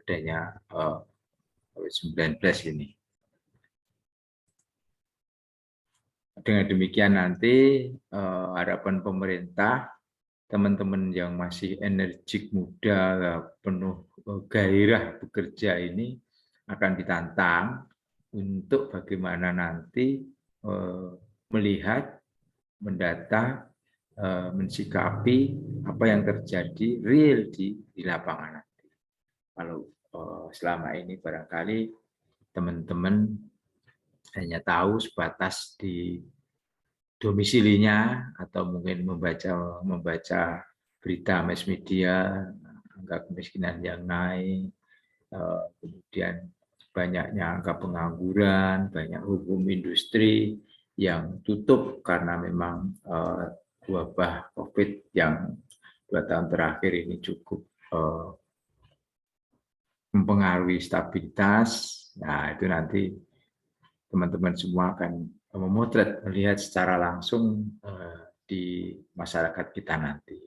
adanya COVID-19 ini. Dengan demikian nanti harapan pemerintah, teman-teman yang masih energik, muda, penuh gairah bekerja ini akan ditantang untuk bagaimana nanti melihat, mendata, mensikapi apa yang terjadi real di lapangan nanti. Kalau selama ini barangkali teman-teman hanya tahu sebatas di domisilinya atau mungkin membaca berita mass media, angka kemiskinan yang naik, kemudian banyaknya angka pengangguran, banyak hukum industri yang tutup karena memang wabah COVID yang 2 tahun terakhir ini cukup mempengaruhi stabilitas. Nah, itu nanti teman-teman semua akan memotret, melihat secara langsung di masyarakat kita nanti.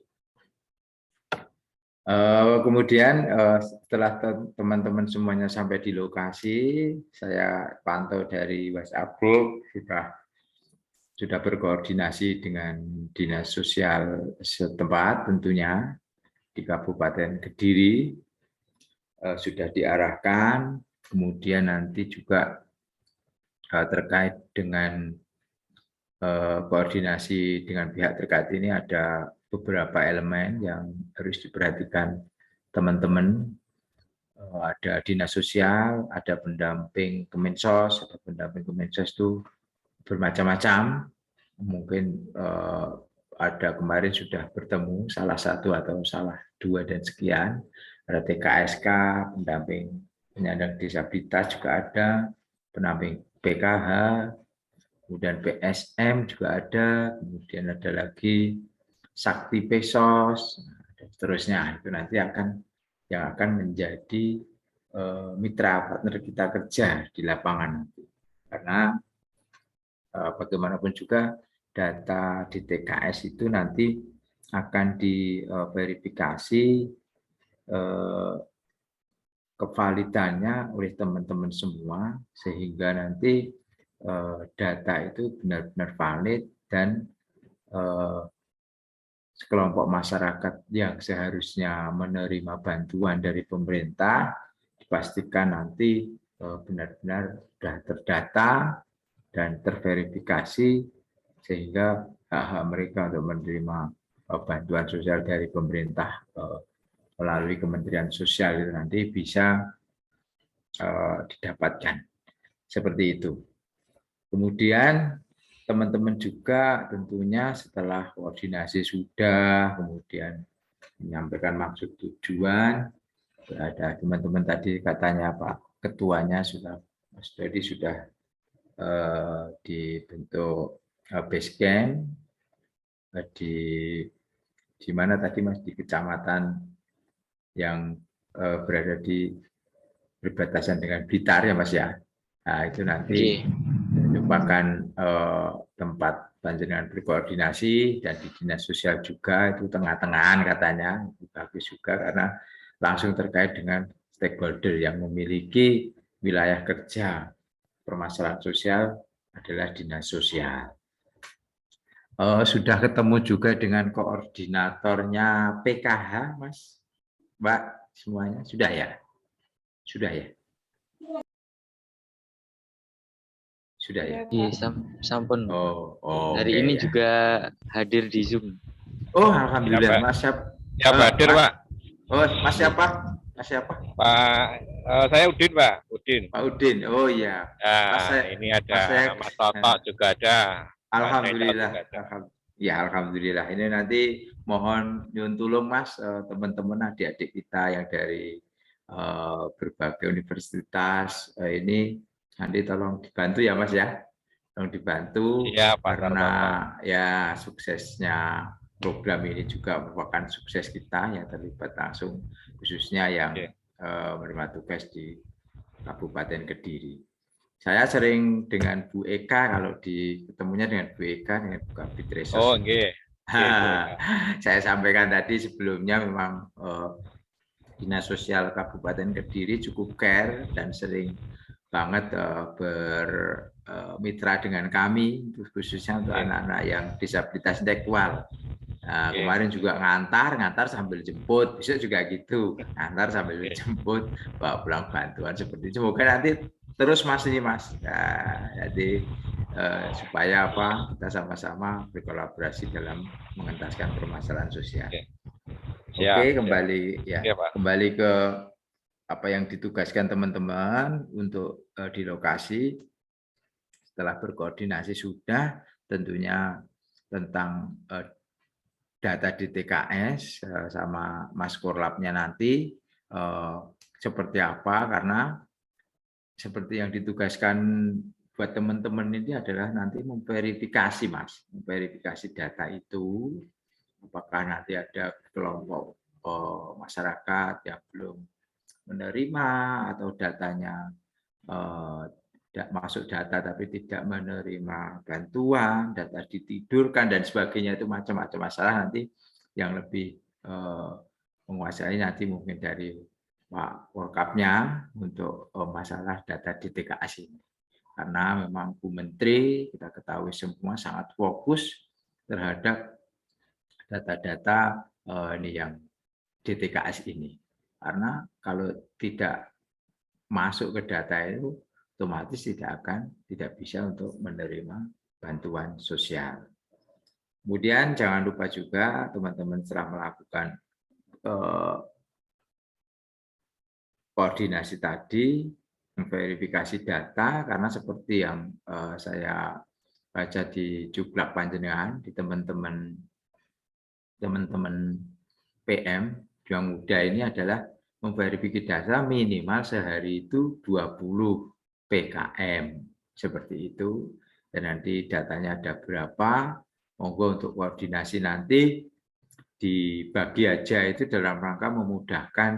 Kemudian setelah teman-teman semuanya sampai di lokasi, saya pantau dari WhatsApp group sudah berkoordinasi dengan dinas sosial setempat tentunya di Kabupaten Kediri, sudah diarahkan. Kemudian nanti juga terkait dengan koordinasi dengan pihak terkait ini ada beberapa elemen yang harus diperhatikan teman-teman. Ada dinas sosial, ada pendamping Kemensos, atau pendamping Kemensos itu bermacam-macam. Mungkin ada kemarin sudah bertemu salah satu atau salah 2 dan sekian. Ada TKSK, pendamping penyandang disabilitas juga ada, pendamping PKH, kemudian PSM juga ada, kemudian ada lagi Sakti Pesos, dan seterusnya. Itu nanti yang akan menjadi mitra partner kita kerja di lapangan nanti. Karena bagaimanapun juga data di TKS itu nanti akan diverifikasi kevalidannya oleh teman-teman semua, sehingga nanti data itu benar-benar valid dan sekelompok masyarakat yang seharusnya menerima bantuan dari pemerintah dipastikan nanti benar-benar sudah terdata dan terverifikasi, sehingga hak-hak mereka untuk menerima bantuan sosial dari pemerintah melalui Kementerian Sosial itu nanti bisa didapatkan. Seperti itu. Kemudian teman-teman juga tentunya setelah koordinasi sudah, kemudian menyampaikan maksud tujuan, ada teman-teman tadi katanya Pak Ketuanya sudah, Mas Dodi sudah dibentuk base camp di mana tadi Mas, di kecamatan yang berada di berbatasan dengan Blitar ya Mas ya. Nah itu nanti merupakan tempat panjenengan berkoordinasi, dan di dinas sosial juga itu tengah-tengahan katanya, bagus juga karena langsung terkait dengan stakeholder yang memiliki wilayah kerja permasalahan sosial adalah dinas sosial. Sudah ketemu juga dengan koordinatornya PKH, Mas, Mbak, semuanya sudah ya? Sudah ya? Sudah ya? Iya, sampun. Hari ini ya. juga hadir di Zoom. Oh, alhamdulillah, ya, Mas siap. Ya, hadir, Pak. Oh, Mas siapa? Mas siapa? Pak, saya Udin, Pak. Udin. Pak Udin. Oh iya. Ya, ini ada Mas Toto juga ada. Alhamdulillah. Ya, alhamdulillah. Ini nanti mohon nyuwun tulung Mas, teman-teman adik-adik kita yang dari berbagai universitas ini nanti tolong dibantu ya Mas ya. Tolong dibantu ya, karena ya suksesnya program ini juga merupakan sukses kita yang terlibat langsung, khususnya yang menerima tugas di Kabupaten Kediri. Saya sering dengan Bu Eka, kalau ketemunya dengan Bu Eka, dengan Bu Kabid Resos. Oh, nggih. Saya sampaikan tadi sebelumnya memang Dinas Sosial Kabupaten Kediri cukup care dan sering banget bermitra dengan kami, khususnya untuk anak-anak yang disabilitas intelektual. Nah, kemarin juga ngantar sambil jemput, besok juga gitu, ngantar sambil jemput, bawa pulang bantuan seperti itu. Semoga nanti terus Mas ini Mas. Nah, jadi supaya apa? Kita sama-sama berkolaborasi dalam mengentaskan permasalahan sosial. Oke, kembali kembali ke apa yang ditugaskan teman-teman untuk di lokasi. Setelah berkoordinasi sudah tentunya tentang data di TKS sama Mas Korlapnya nanti seperti apa, karena seperti yang ditugaskan buat teman-teman ini adalah nanti memverifikasi Mas, memverifikasi data itu, apakah nanti ada kelompok masyarakat yang belum menerima atau datanya tidak masuk data tapi tidak menerima bantuan, data ditidurkan dan sebagainya, itu macam-macam masalah nanti yang lebih menguasai nanti mungkin dari Pak Workapnya untuk masalah data di TKS ini. Karena memang Bu Menteri kita ketahui semua sangat fokus terhadap data-data ini yang di TKS ini. Karena kalau tidak masuk ke data itu otomatis tidak bisa untuk menerima bantuan sosial. Kemudian jangan lupa juga teman-teman setelah melakukan koordinasi tadi, verifikasi data, karena seperti yang saya baca di Juklak Panjenengan, di teman-teman PM yang muda ini adalah memverifikasi data minimal sehari itu 20 PKM seperti itu, dan nanti datanya ada berapa, monggo untuk koordinasi nanti dibagi aja itu dalam rangka memudahkan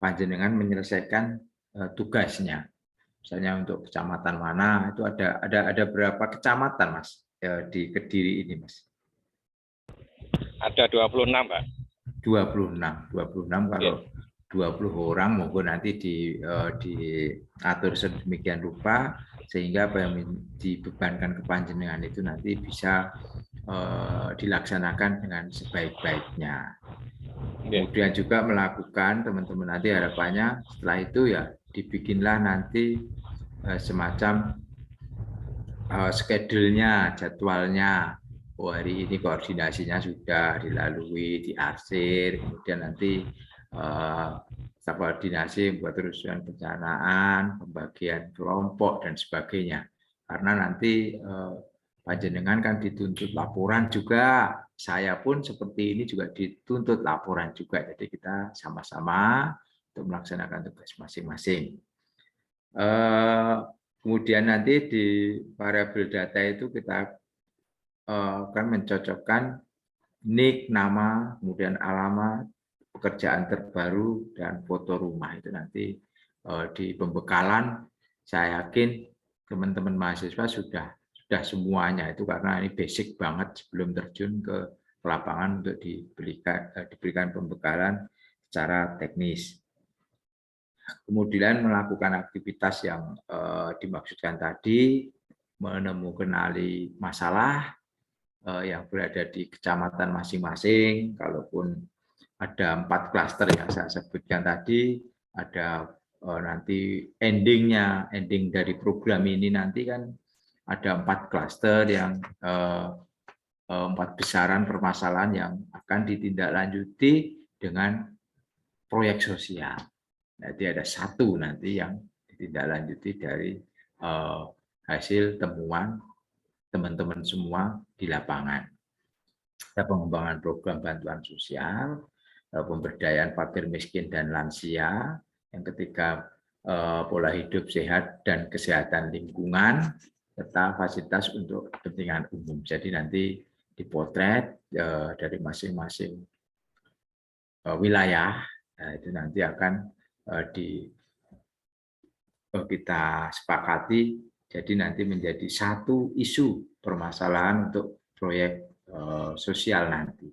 panjenengan menyelesaikan tugasnya. Misalnya untuk kecamatan mana itu ada berapa kecamatan Mas di Kediri ini Mas? Ada 26 Pak. 26 kalau 20 orang monggo nanti diatur sedemikian rupa sehingga apa yang dibebankan ke panjenengan itu nanti bisa dilaksanakan dengan sebaik-baiknya. Kemudian juga melakukan teman-teman nanti harapannya setelah itu ya dibikinlah nanti semacam schedule-nya, jadwalnya. Oh, hari ini koordinasinya sudah dilalui, diarsir, kemudian nanti koordinasi buat urusan perencanaan, pembagian kelompok dan sebagainya. Karena nanti panjenengan kan dituntut laporan juga, saya pun seperti ini juga dituntut laporan juga. Jadi kita sama-sama untuk melaksanakan tugas masing-masing. Kemudian nanti di variabel data itu kita akan mencocokkan nik, nama, kemudian alamat, pekerjaan terbaru, dan foto rumah. Itu nanti di pembekalan saya yakin teman-teman mahasiswa sudah semuanya itu, karena ini basic banget sebelum terjun ke lapangan untuk diberikan pembekalan secara teknis. Kemudian melakukan aktivitas yang dimaksudkan tadi, menemukan masalah yang berada di kecamatan masing-masing. Kalaupun ada 4 klaster yang saya sebutkan tadi, ada nanti ending dari program ini nanti kan ada 4 klaster yang 4 besaran permasalahan yang akan ditindaklanjuti dengan proyek sosial. Nanti ada 1 nanti yang ditindaklanjuti dari hasil temuan teman-teman semua di lapangan. Ada pengembangan program bantuan sosial, pemberdayaan fakir miskin dan lansia, yang ketiga pola hidup sehat dan kesehatan lingkungan, serta fasilitas untuk kepentingan umum. Jadi nanti dipotret dari masing-masing wilayah, itu nanti akan kita sepakati. Jadi nanti menjadi 1 isu permasalahan untuk proyek sosial nanti.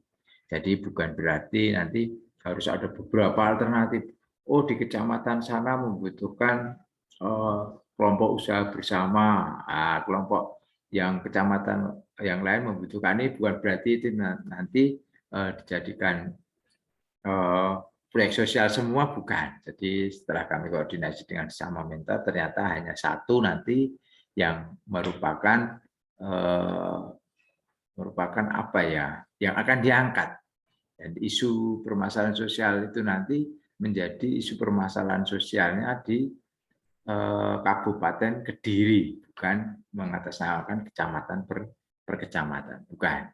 Jadi bukan berarti nanti harus ada beberapa alternatif. Oh, di kecamatan sana membutuhkan kelompok usaha bersama, kelompok yang kecamatan yang lain membutuhkan ini, bukan berarti itu nanti dijadikan proyek sosial semua, bukan. Jadi setelah kami koordinasi dengan sesama mentor, ternyata hanya satu nanti yang merupakan apa ya, yang akan diangkat. Dan isu permasalahan sosial itu nanti menjadi isu permasalahan sosialnya di Kabupaten Kediri, bukan mengatasnamakan kecamatan per kecamatan, bukan.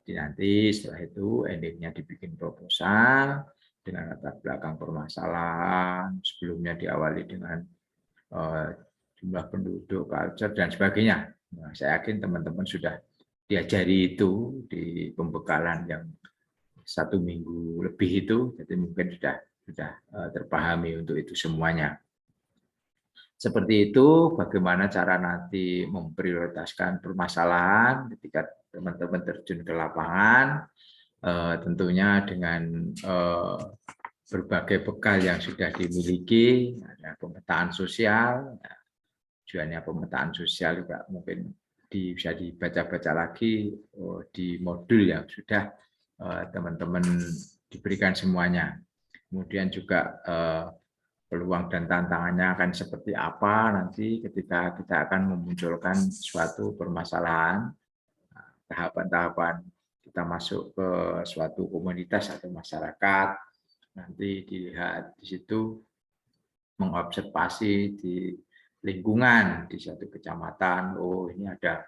Jadi nanti setelah itu endingnya dibikin proposal dengan latar belakang permasalahan, sebelumnya diawali dengan jumlah penduduk, culture, dan sebagainya. Nah, saya yakin teman-teman sudah diajari itu di pembekalan yang 1 minggu lebih itu, jadi mungkin sudah terpahami untuk itu semuanya. Seperti itu, bagaimana cara nanti memprioritaskan permasalahan ketika teman-teman terjun ke lapangan, tentunya dengan berbagai bekal yang sudah dimiliki, ada pemetaan sosial. Tujuannya pemetaan sosial juga mungkin bisa dibaca-baca lagi di modul yang sudah teman-teman diberikan semuanya. Kemudian juga peluang dan tantangannya akan seperti apa nanti ketika kita akan memunculkan suatu permasalahan, tahapan-tahapan kita masuk ke suatu komunitas atau masyarakat, nanti dilihat di situ, mengobservasi di lingkungan di suatu kecamatan, oh ini ada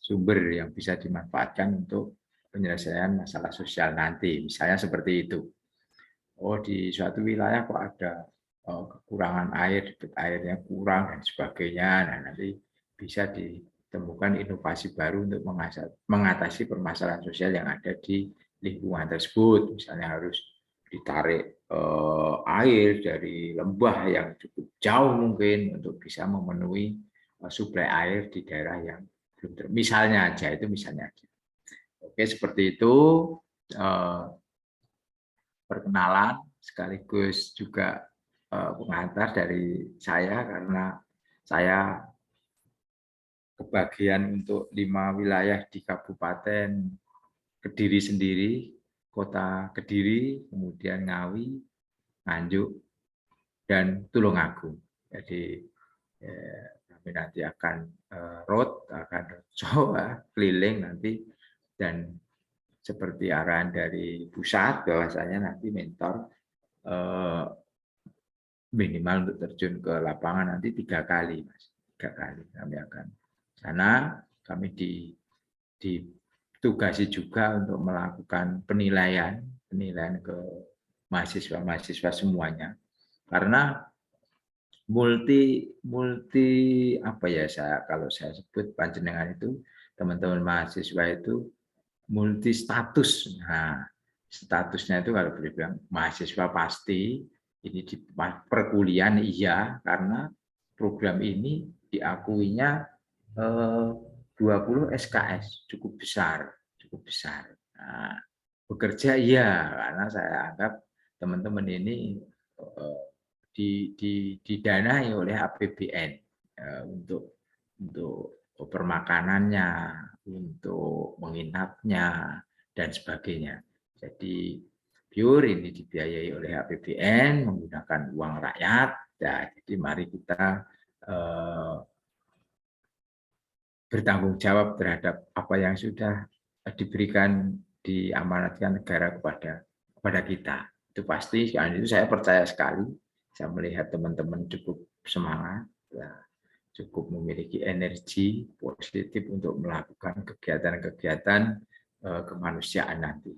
sumber yang bisa dimanfaatkan untuk penyelesaian masalah sosial nanti, misalnya seperti itu. Oh, di suatu wilayah kok ada kekurangan air, debit airnya kurang dan sebagainya. Nah, nanti bisa ditemukan inovasi baru untuk mengatasi permasalahan sosial yang ada di lingkungan tersebut. Misalnya harus ditarik air dari lembah yang cukup jauh mungkin untuk bisa memenuhi suplai air di daerah yang belum misalnya aja, itu misalnya aja. Oke, seperti itu. Perkenalan sekaligus juga pengantar dari saya, karena saya kebagian untuk 5 wilayah di Kabupaten Kediri sendiri, Kota Kediri, kemudian Ngawi, Nganjuk, dan Tulungagung. Jadi kami nanti akan akan keliling nanti, dan seperti arahan dari pusat bahwasanya nanti mentor minimal untuk terjun ke lapangan nanti 3 kali, Mas. 3 kali kami akan sana. Kami ditugasi juga untuk melakukan penilaian ke mahasiswa semuanya, karena multi apa ya, kalau saya sebut panjenengan itu, teman-teman mahasiswa itu multi status. Nah, statusnya itu kalau boleh bilang mahasiswa pasti, ini di perkuliahan iya, karena program ini diakuinya 20 SKS, cukup besar. Nah, bekerja iya, karena saya anggap teman-teman ini didanai oleh APBN untuk permakanannya, untuk menginapnya, dan sebagainya. Jadi pure ini dibiayai oleh APBN menggunakan uang rakyat. Ya, jadi mari kita bertanggung jawab terhadap apa yang sudah diberikan, diamanatkan negara kepada kita. Itu pasti, karena itu saya percaya sekali. Saya melihat teman-teman cukup semangat, ya, cukup memiliki energi positif untuk melakukan kegiatan-kegiatan kemanusiaan nanti.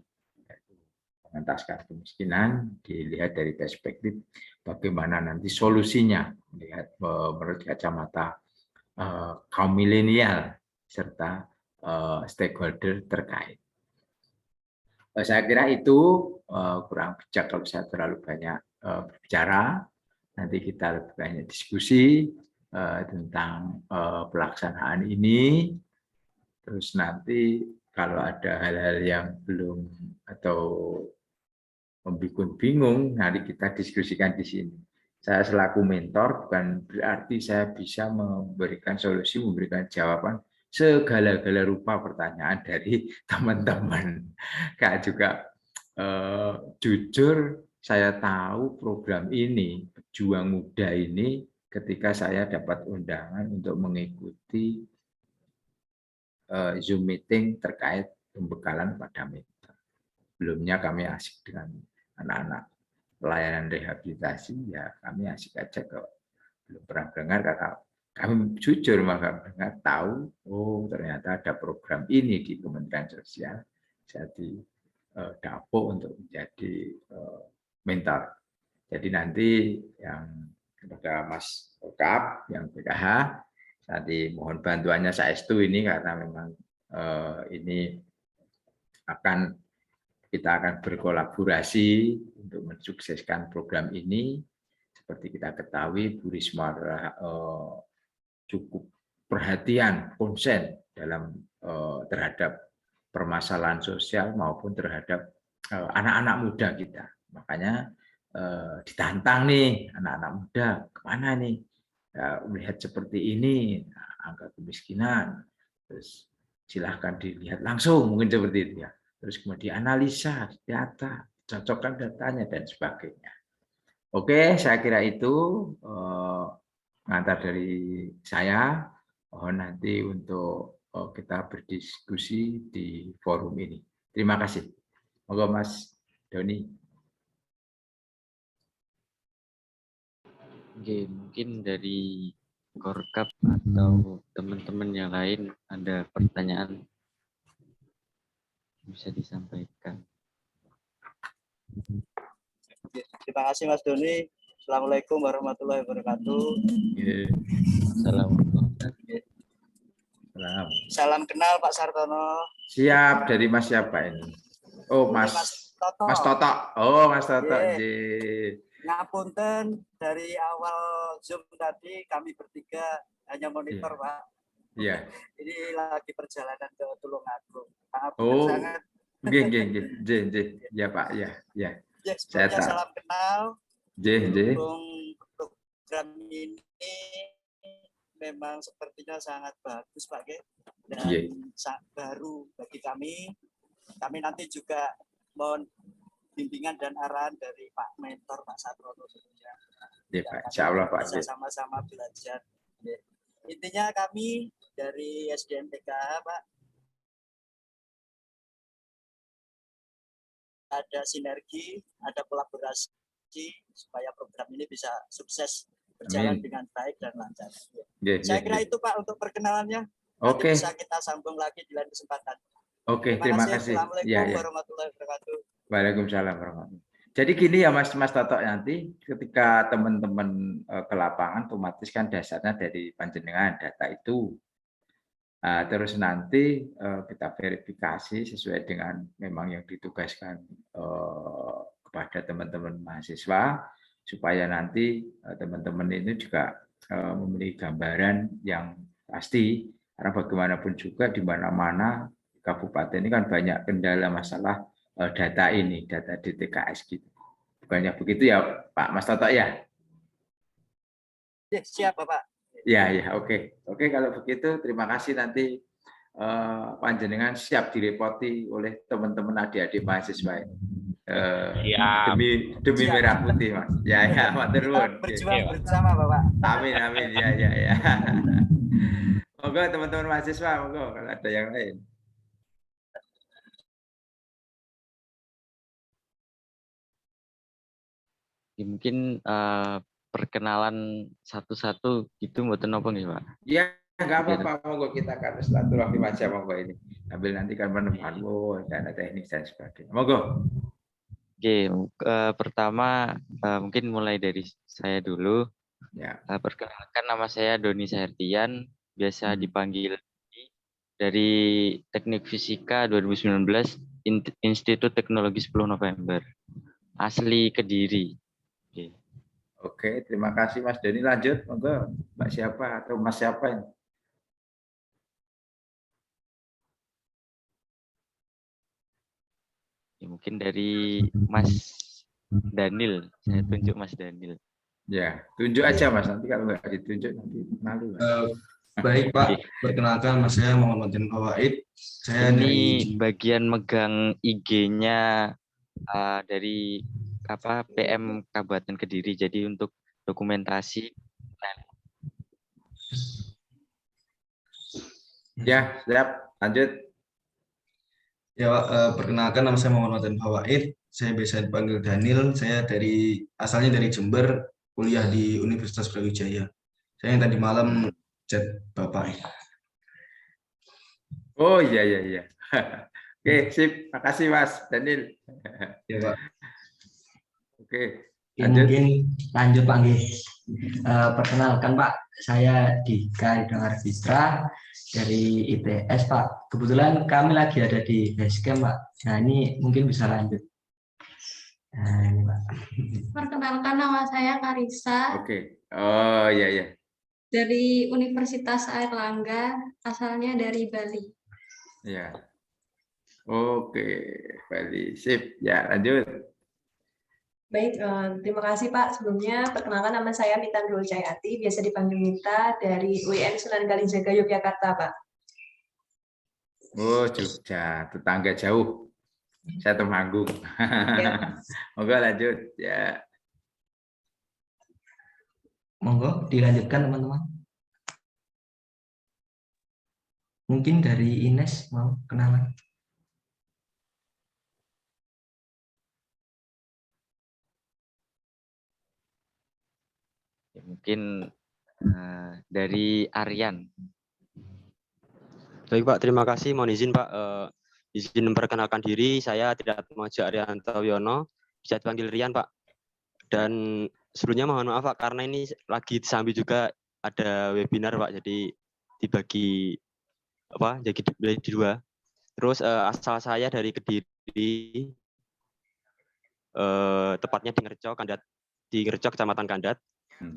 Mengentaskan kemiskinan dilihat dari perspektif bagaimana nanti solusinya, melihat menurut kacamata kaum milenial serta stakeholder terkait. Saya kira itu kurang bijak kalau saya terlalu banyak berbicara. Nanti kita lebih banyak diskusi tentang pelaksanaan ini. Terus nanti kalau ada hal-hal yang belum atau membuat bingung, nanti kita diskusikan di sini. Saya selaku mentor bukan berarti saya bisa memberikan solusi, memberikan jawaban segala-gala rupa pertanyaan dari teman-teman. Kak juga jujur saya tahu program ini, Pejuang Muda ini, ketika saya dapat undangan untuk mengikuti Zoom meeting terkait pembekalan pada mentor. Sebelumnya kami asik dengan anak-anak pelayanan rehabilitasi, ya kami asik aja kok. Belum pernah dengar, kakak. Kami jujur maka dengar tahu, oh ternyata ada program ini di Kementerian Sosial. Jadi dapur untuk menjadi mentor. Jadi nanti yang kepada Mas Okap yang PKH, nanti mohon bantuannya saestu ini karena memang ini kita akan berkolaborasi untuk mensukseskan program ini. Seperti kita ketahui, Bu Risma adalah cukup perhatian, konsen dalam terhadap permasalahan sosial maupun terhadap anak-anak muda kita. Makanya ditantang nih anak-anak muda, kemana nih? Ya, melihat seperti ini, angka kemiskinan, terus silahkan dilihat langsung, mungkin seperti itu ya. Terus kemudian analisa data, cocokkan datanya dan sebagainya. Oke, saya kira itu pengantar dari saya. Mohon nanti untuk kita berdiskusi di forum ini. Terima kasih. Moga Mas Doni. Oke, mungkin dari Korkap atau teman-teman yang lain ada pertanyaan bisa disampaikan. Terima kasih Mas Doni. Assalamualaikum warahmatullahi wabarakatuh. Assalamualaikum. Salam kenal Pak Sartono. Siap, dari Mas siapa ini? Oh, Mas Toto. Mas Toto. Oh, Mas Toto. Ngapunten, dari awal Zoom tadi kami bertiga hanya monitor, Pak. Iya. Ini lagi perjalanan ke Tulungagung. Oh, ya Pak, ya. Saya salam kenal. Program ini memang sepertinya sangat bagus, Pak, dan sangat baru bagi kami. Kami nanti juga mohon bimbingan dan arahan dari Pak Mentor, Pak Satrono tentunya. Ya, Pak. Insya Allah, Pak. Bisa sama-sama belajar. Intinya kami dari SDM PKH, Pak, ada sinergi, ada kolaborasi supaya program ini bisa sukses berjalan dengan baik dan lancar. Saya kira itu Pak untuk perkenalannya. Nanti bisa kita sambung lagi di lain kesempatan. Oke, terima kasih. Assalamualaikum warahmatullahi wabarakatuh. Waalaikumsalam warahmatullahi wabarakatuh. Jadi gini ya Mas Toto, nanti ketika teman-teman ke lapangan otomatis kan dasarnya dari panjenengan data itu. Terus nanti kita verifikasi sesuai dengan memang yang ditugaskan kepada teman-teman mahasiswa, supaya nanti teman-teman ini juga memiliki gambaran yang pasti, karena bagaimanapun juga di mana-mana kabupaten ini kan banyak kendala masalah data ini, data DTKS gitu. Bukannya begitu ya Pak Mas Toto ya? Siap Bapak. Ya, oke. Oke, kalau begitu terima kasih, nanti panjenengan siap direpoti oleh teman-teman adik-adik mahasiswa ini. Demi merah putih, Mas. Ya, matur nuwun. Berjuang bersama, Bapak. Amin. Ya. Monggo teman-teman mahasiswa, monggo kalau ada yang lain. Mungkin perkenalan satu-satu gitu mboten napa nggih, Pak? Ya, enggak apa-apa, monggo kita kan silaturahmi aja monggo ini. Sambil nanti kan menemukan dana teknik dan sebagainya. Monggo. Oke, pertama mungkin mulai dari saya dulu. Ya. Perkenalkan, nama saya Doni Sahertian, biasa dipanggil dari Teknik Fisika 2019 Institut Teknologi 10 November. Asli Kediri. Oke, terima kasih Mas Doni. Lanjut, monggo Mbak siapa atau Mas siapa ini? Ya, mungkin dari Mas Daniel, saya tunjuk Mas Daniel. Ya, tunjuk aja Mas, nanti kalau nggak ditunjuk nanti malu. Baik Pak, perkenalkan Mas saya Muhammad Fawaid. Saya Ini bagian megang IG-nya dari PM Kabupaten Kediri, jadi untuk dokumentasi. Ya, siap. Lanjut. Ya Pak, perkenalkan nama saya Muhammad Fawaid. Saya biasa dipanggil Daniel. Saya asalnya dari Jember, kuliah di Universitas Brawijaya. Saya yang tadi malam chat Bapak. Oh iya. Oke, sip. Makasih Mas Daniel. Ya Pak. Oke. Ya, mungkin lanjut Pak. Perkenalkan Pak, saya Dika Hidayat Fitra dari ITS Pak. Kebetulan kami lagi ada di basecamp Pak. Nah ini mungkin bisa lanjut. Nah, ini Pak. Perkenalkan nama saya Karisa. Oke. Oh iya. Dari Universitas Airlangga, asalnya dari Bali. Ya. Oke, Bali. Sip. Ya, lanjut. Baik, terima kasih Pak. Sebelumnya perkenalkan nama saya Mita Nurul Cahayati, biasa dipanggil Mita dari UIN Sunan Kalijaga Yogyakarta, Pak. Oh, Jogja, tetangga jauh. Saya Temanggung. Ya. Monggo lanjut ya. Monggo dilanjutkan teman-teman. Mungkin dari Ines mau kenalan. Ya, mungkin dari Aryan. Baik Pak, terima kasih. Mohon izin Pak, izin memperkenalkan diri. Saya tidak Atmaja Arianto Wiono, bisa dipanggil Rian Pak. Dan sebelumnya mohon maaf Pak, karena ini lagi disambi juga ada webinar Pak, jadi dibagi jadi dua. Terus asal saya dari Kediri, tepatnya di Ngerco, Kecamatan Kandat.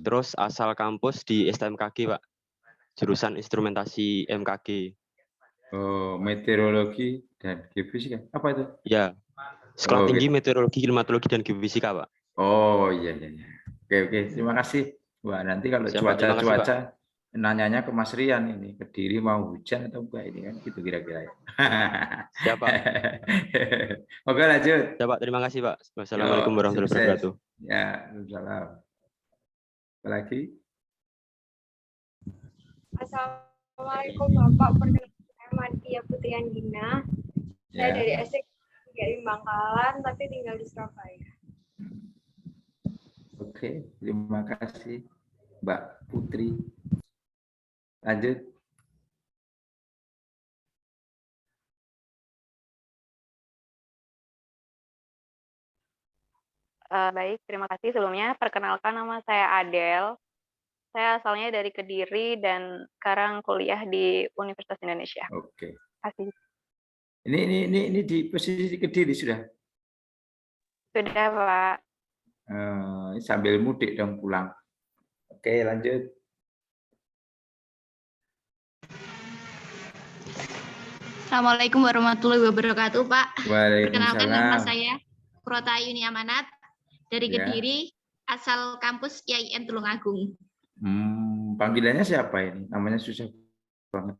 Terus asal kampus di STMKG Pak, jurusan instrumentasi MKG. Oh, meteorologi dan geofisika. Apa itu? Ya, sekolah tinggi meteorologi, klimatologi dan geofisika Pak. Oh iya. Oke. Terima kasih. Wah, nanti kalau cuaca nanyanya ke Mas Rian ini, Kediri mau hujan atau enggak ini kan gitu kira-kira ya. Siap Pak. Oke, lanjut. Ya Pak, terima kasih Pak. Wassalamualaikum warahmatullahi wabarakatuh. Ya, salam. Apa lagi? Assalamualaikum Bapak, perkenalkan saya Madia Putri Andina. Saya dari SD dari Bangkalan, tapi tinggal di Surabaya. Oke, terima kasih Mbak Putri. Lanjut. Baik, terima kasih. Sebelumnya, perkenalkan nama saya Adel. Saya asalnya dari Kediri dan sekarang kuliah di Universitas Indonesia. Oke. Terima kasih. Ini di posisi Kediri sudah? Sudah, Pak. Sambil mudik dong pulang. Oke, lanjut. Assalamualaikum warahmatullahi wabarakatuh, Pak. Waalaikumsalam. Perkenalkan nama saya Prota Yuni Amanat dari Kediri, asal kampus IAIN Tulungagung. Panggilannya siapa ini? Namanya susah banget.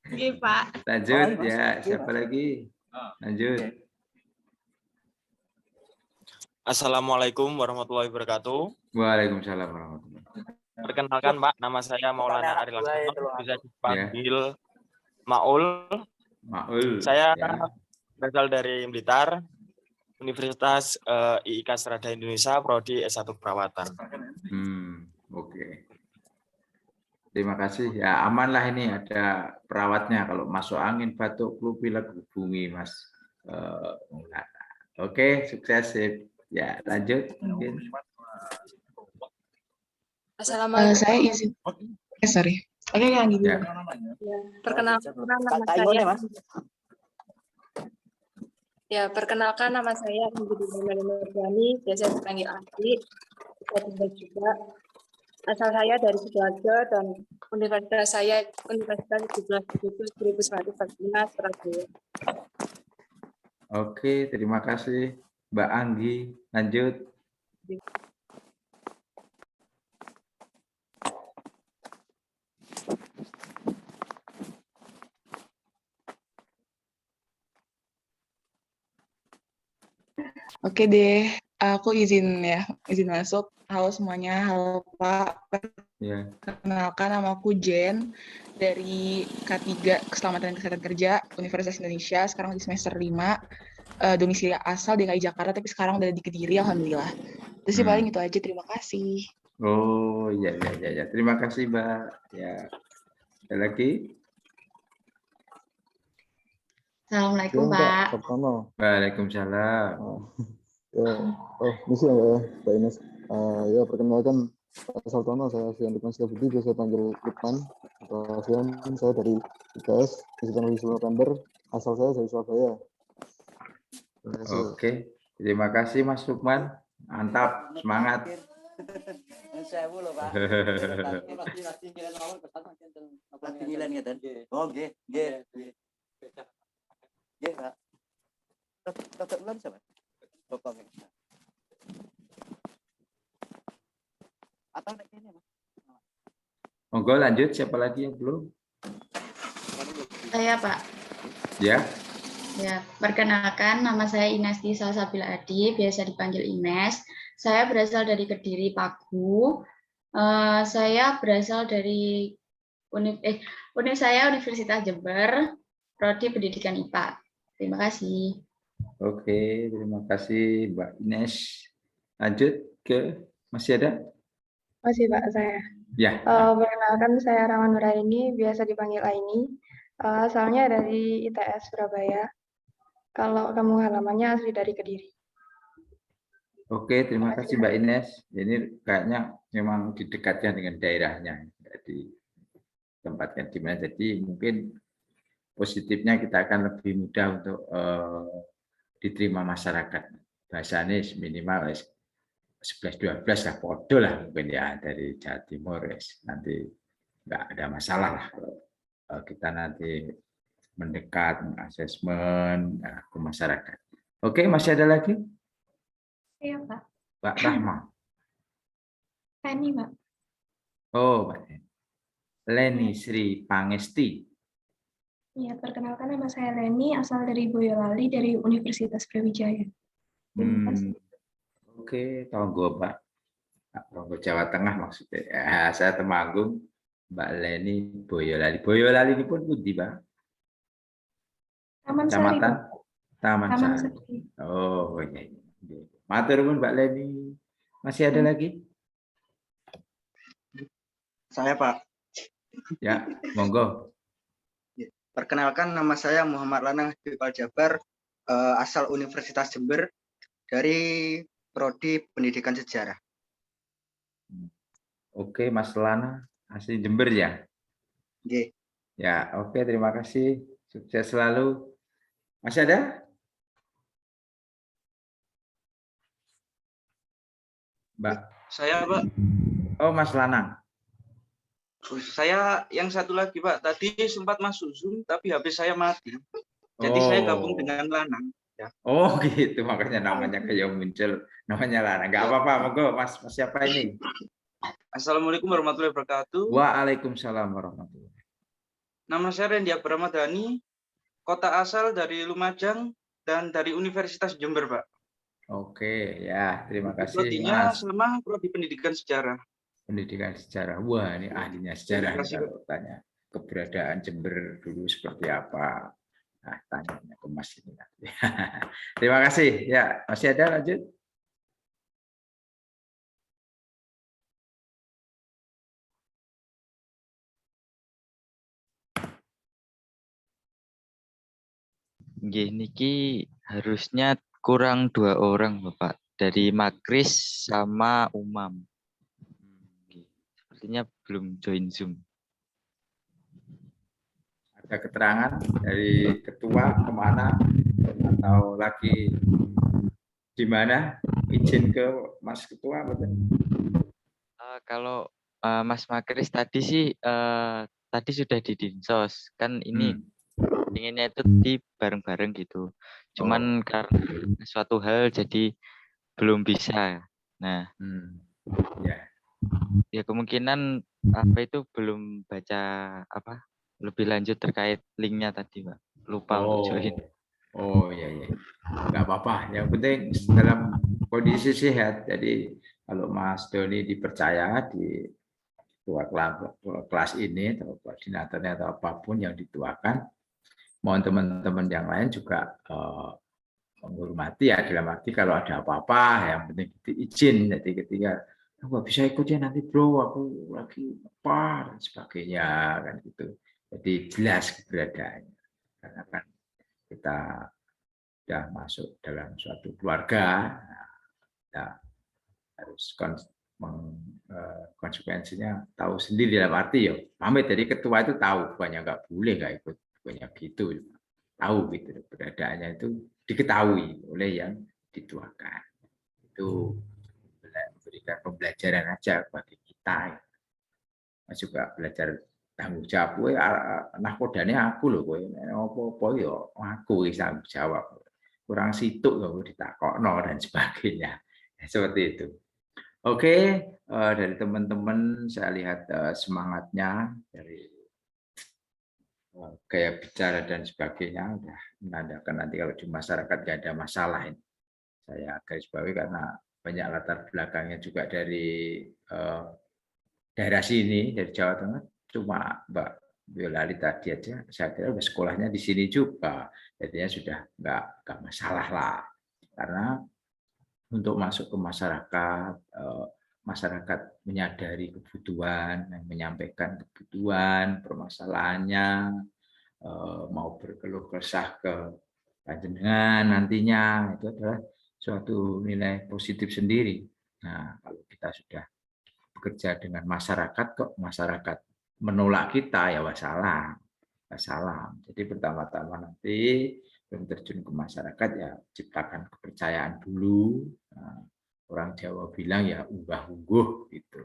Oke, Pak. Lanjut ya, siapa lagi? Lanjut. Assalamualaikum warahmatullahi wabarakatuh. Waalaikumsalam warahmatullahi wabarakatuh. Perkenalkan Pak, nama saya Maulana Ari Laksono, bisa dipanggil Maul. Saya berasal dari Blitar, Universitas IIK Serada Indonesia, Prodi S1 Perawatan. Oke. Terima kasih. Ya aman lah ini ada perawatnya. Kalau masuk angin, batuk, flu, pilek, hubungi Mas Maulana. Oke, sukses. Ya lanjut. Assalamualaikum. Saya izin. Sorry. Oke, yang gitu. Ya. Perkenalkan nama saya. Ya, perkenalkan nama saya Budi Murjani, biasa dipanggil Adi. Saya tinggal juga Asal saya dari Sidoarjo dan universitas saya Universitas 17.1145 Surabaya. Oke, terima kasih Mbak Anggi. Lanjut. Oke deh, aku izin masuk. Halo semuanya, halo Pak. Ya. Perkenalkan, nama aku Jen dari K3 Keselamatan dan Kesehatan Kerja Universitas Indonesia. Sekarang di semester 5, domisili asal DKI Jakarta, tapi sekarang udah di Kediri, alhamdulillah. Terus sih paling itu aja. Terima kasih. Oh ya. Terima kasih Mbak. Ya. Ada lagi? Assalamualaikum Pak. Waalaikumsalam. Misi ya Mbak Ines. Ya perkenalkan, Saltono, saya Fian Lukman Setiabudi, biasa panggil Lukman atau Fian. Saya dari IPS, Institut 10 November. Asal saya dari Surabaya. Oke, terima kasih Mas Lukman. Mantap, semangat. Oh, nggih. Nggih, Pak. Dokter ulang siapa? Bapak. Atau nek ini, Mas? Monggo lanjut, siapa lagi yang belum? Saya Pak. Ya. Ya, perkenalkan nama saya Inesti Salsabila Adi, biasa dipanggil Ines. Saya berasal dari Kediri, Pagu. Saya berasal dari Universitas Jember, Prodi Pendidikan IPA. Terima kasih. Oke, terima kasih Mbak Ines. Lanjut ke masih ada? Masih Pak saya. Ya. Perkenalkan saya Rahman Nuraini, biasa dipanggil Aini. Asalnya dari ITS Surabaya. Kalau kamu halamannya asli dari Kediri. Oke, terima kasih Mbak Ines. Ini kayaknya memang didekatkan dengan daerahnya. Jadi tempatnya di mana. Jadi mungkin positifnya kita akan lebih mudah untuk diterima masyarakat. Bahasanya minimal 11-12 lah, podo lah mungkin ya dari Jawa Timur. Nanti nggak ada masalah lah kalau kita nanti mendekat, asesmen ke masyarakat. Oke, masih ada lagi? Iya, Pak. Mbak Rahma. Leni, Pak. Oh, Mbak Leni Sri Pangesti. Iya, perkenalkan nama saya Leni, asal dari Boyolali, dari Universitas Brawijaya. Oke, tonggo Mbak. Tonggo Jawa Tengah maksudnya. Ya, saya Temanggung, Mbak Leni Boyolali. Boyolali ini pun pundi, Mbak? Taman Sari, Pak. Taman Sari. Oh, iya. Matur nuwun Mbak Leni. Masih ada lagi? Saya Pak. Ya, monggo. Perkenalkan, nama saya Muhammad Lanang Habibal Jabar, asal Universitas Jember, dari Prodi Pendidikan Sejarah. Oke, Mas Lana, asli Jember ya? Oke. Ya, oke, terima kasih. Sukses selalu. Masih ada? Mbak. Saya, Pak. Oh, Mas Lanang. Saya yang satu lagi, Pak. Tadi sempat masuk Zoom, tapi HP saya mati. Jadi saya gabung dengan Lanang. Ya. Oh, gitu. Makanya namanya kayak muncul. Namanya Lanang. Nggak apa-apa, monggo. Mas siapa ini? Assalamualaikum warahmatullahi wabarakatuh. Waalaikumsalam warahmatullahi wabarakatuh. Nama saya Rendy Abramadhani, kota asal dari Lumajang dan dari Universitas Jember, Pak. Oke, ya, terima kasih, Prodinya Mas. sama Prodi Pendidikan Sejarah. Pendidikan sejarah. Wah, ini ahlinya sejarah. Kalau tanya keberadaan Jember dulu seperti apa. Nah, tanya ke Mas ini nanti. Terima kasih. Ya, masih ada lanjut? Nggih, niki harusnya kurang 2 orang, Bapak. Dari Makris sama Umam. Sepertinya belum join Zoom. Ada keterangan dari ketua kemana atau lagi di mana? Izin ke Mas Ketua, betul? Kalau Mas Makris tadi sih tadi sudah di Dinsos kan ini inginnya itu di bareng-bareng gitu. Cuman karena suatu hal jadi belum bisa. Nah, ya kemungkinan apa itu belum baca apa lebih lanjut terkait linknya tadi, Pak. Lupa untuk join. Oh iya, nggak apa-apa. Yang penting dalam kondisi sehat. Jadi kalau Mas Doni dipercaya di kelas ini atau koordinatornya atau apapun yang dituakan, mohon teman-teman yang lain juga menghormati ya, dalam arti kalau ada apa-apa yang penting izin. Jadi ketika nggak bisa ikut ya nanti bro, aku lagi apa dan sebagainya kan gitu. Jadi jelas keberadaannya karena kan kita sudah masuk dalam suatu keluarga, kita harus konsekuensinya tahu sendiri, dalam arti ya pamit dari ketua itu tahu, bukannya nggak boleh nggak ikut, bukannya gitu, tahu gitu keberadaannya itu diketahui oleh yang dituakan. Itu memberikan pembelajaran aja bagi kita. Juga belajar tanggung jawab. Kowe nakodane aku lho, kowe apa-apa ya aku wis tanggung jawab. Kurang situk kok ditakokno dan sebagainya. Seperti itu. Oke, dari teman-teman saya lihat semangatnya dari gaya bicara dan sebagainya udah menandakan nanti kalau di masyarakat nggak ada masalah ini. Saya garis bawahi karena banyak latar belakangnya juga dari daerah sini, dari Jawa Tengah. Cuma Mbak Yolali tadi aja, saya kira udah sekolahnya di sini juga, jadinya sudah nggak masalah lah. Karena untuk masuk ke masyarakat, masyarakat menyadari kebutuhan, menyampaikan kebutuhan, permasalahannya, mau berkeluh kesah ke panjenengan nantinya, itu adalah suatu nilai positif sendiri. Nah, kalau kita sudah bekerja dengan masyarakat, kok masyarakat menolak kita, ya wassalam. Jadi pertama-tama nanti belum terjun ke masyarakat ya ciptakan kepercayaan dulu. Nah, orang Jawa bilang ya unggah-ungguh gitu.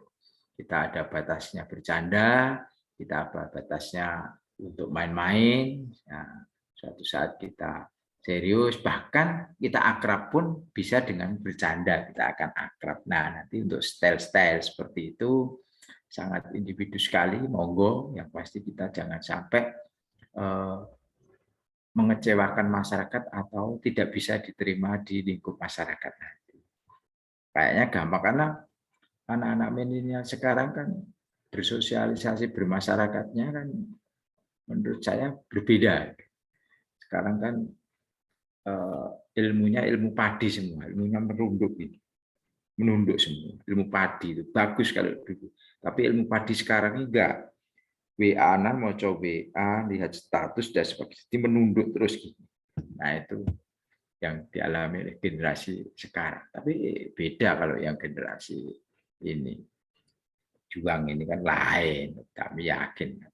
Kita ada batasnya bercanda, kita ada batasnya untuk main-main. Nah, suatu saat kita serius, bahkan kita akrab pun bisa dengan bercanda, kita akan akrab. Nah, nanti untuk style-style seperti itu sangat individu sekali, monggo. Yang pasti kita jangan sampai mengecewakan masyarakat atau tidak bisa diterima di lingkup masyarakat nanti. Kayaknya gampang karena anak-anak milenial sekarang kan bersosialisasi bermasyarakatnya kan menurut saya berbeda. Sekarang kan ilmunya ilmu padi semua, ilmunya menunduk semua. Ilmu padi itu bagus kalau dulu, tapi ilmu padi sekarang enggak. WA-an mau coba WA, lihat status dan sebagainya, menunduk terus gitu. Nah itu yang dialami oleh generasi sekarang. Tapi beda kalau yang generasi ini, juang ini kan lain, kami yakin.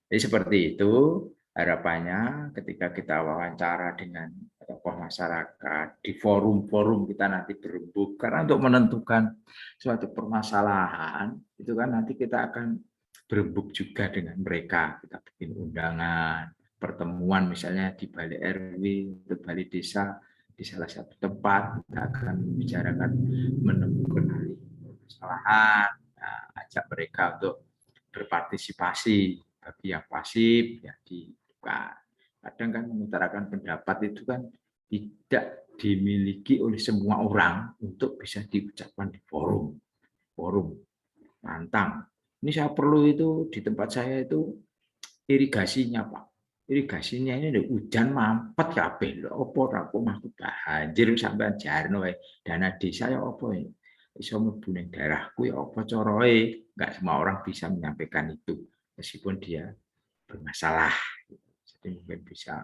Jadi seperti itu harapannya ketika kita wawancara dengan tokoh masyarakat di forum-forum kita nanti berembuk, karena untuk menentukan suatu permasalahan itu kan nanti kita akan berembuk juga dengan mereka. Kita bikin undangan, pertemuan misalnya di balai RW, di balai desa, di salah satu tempat kita akan membicarakan menemukan permasalahan, ajak mereka untuk berpartisipasi. Bagi yang pasif ya dibuka. Kadang kan mengutarakan pendapat itu kan tidak dimiliki oleh semua orang untuk bisa diucapkan di forum pantang. Ini saya perlu itu di tempat saya itu irigasinya Pak. Irigasinya ini ada hujan mampet kabeh lho. Apa aku mah banjir sampean jarno dana desa ya apa ya. Iso mlebu ning daerahku ya apa carae? Enggak semua orang bisa menyampaikan itu. Meskipun dia bermasalah, jadi mungkin bisa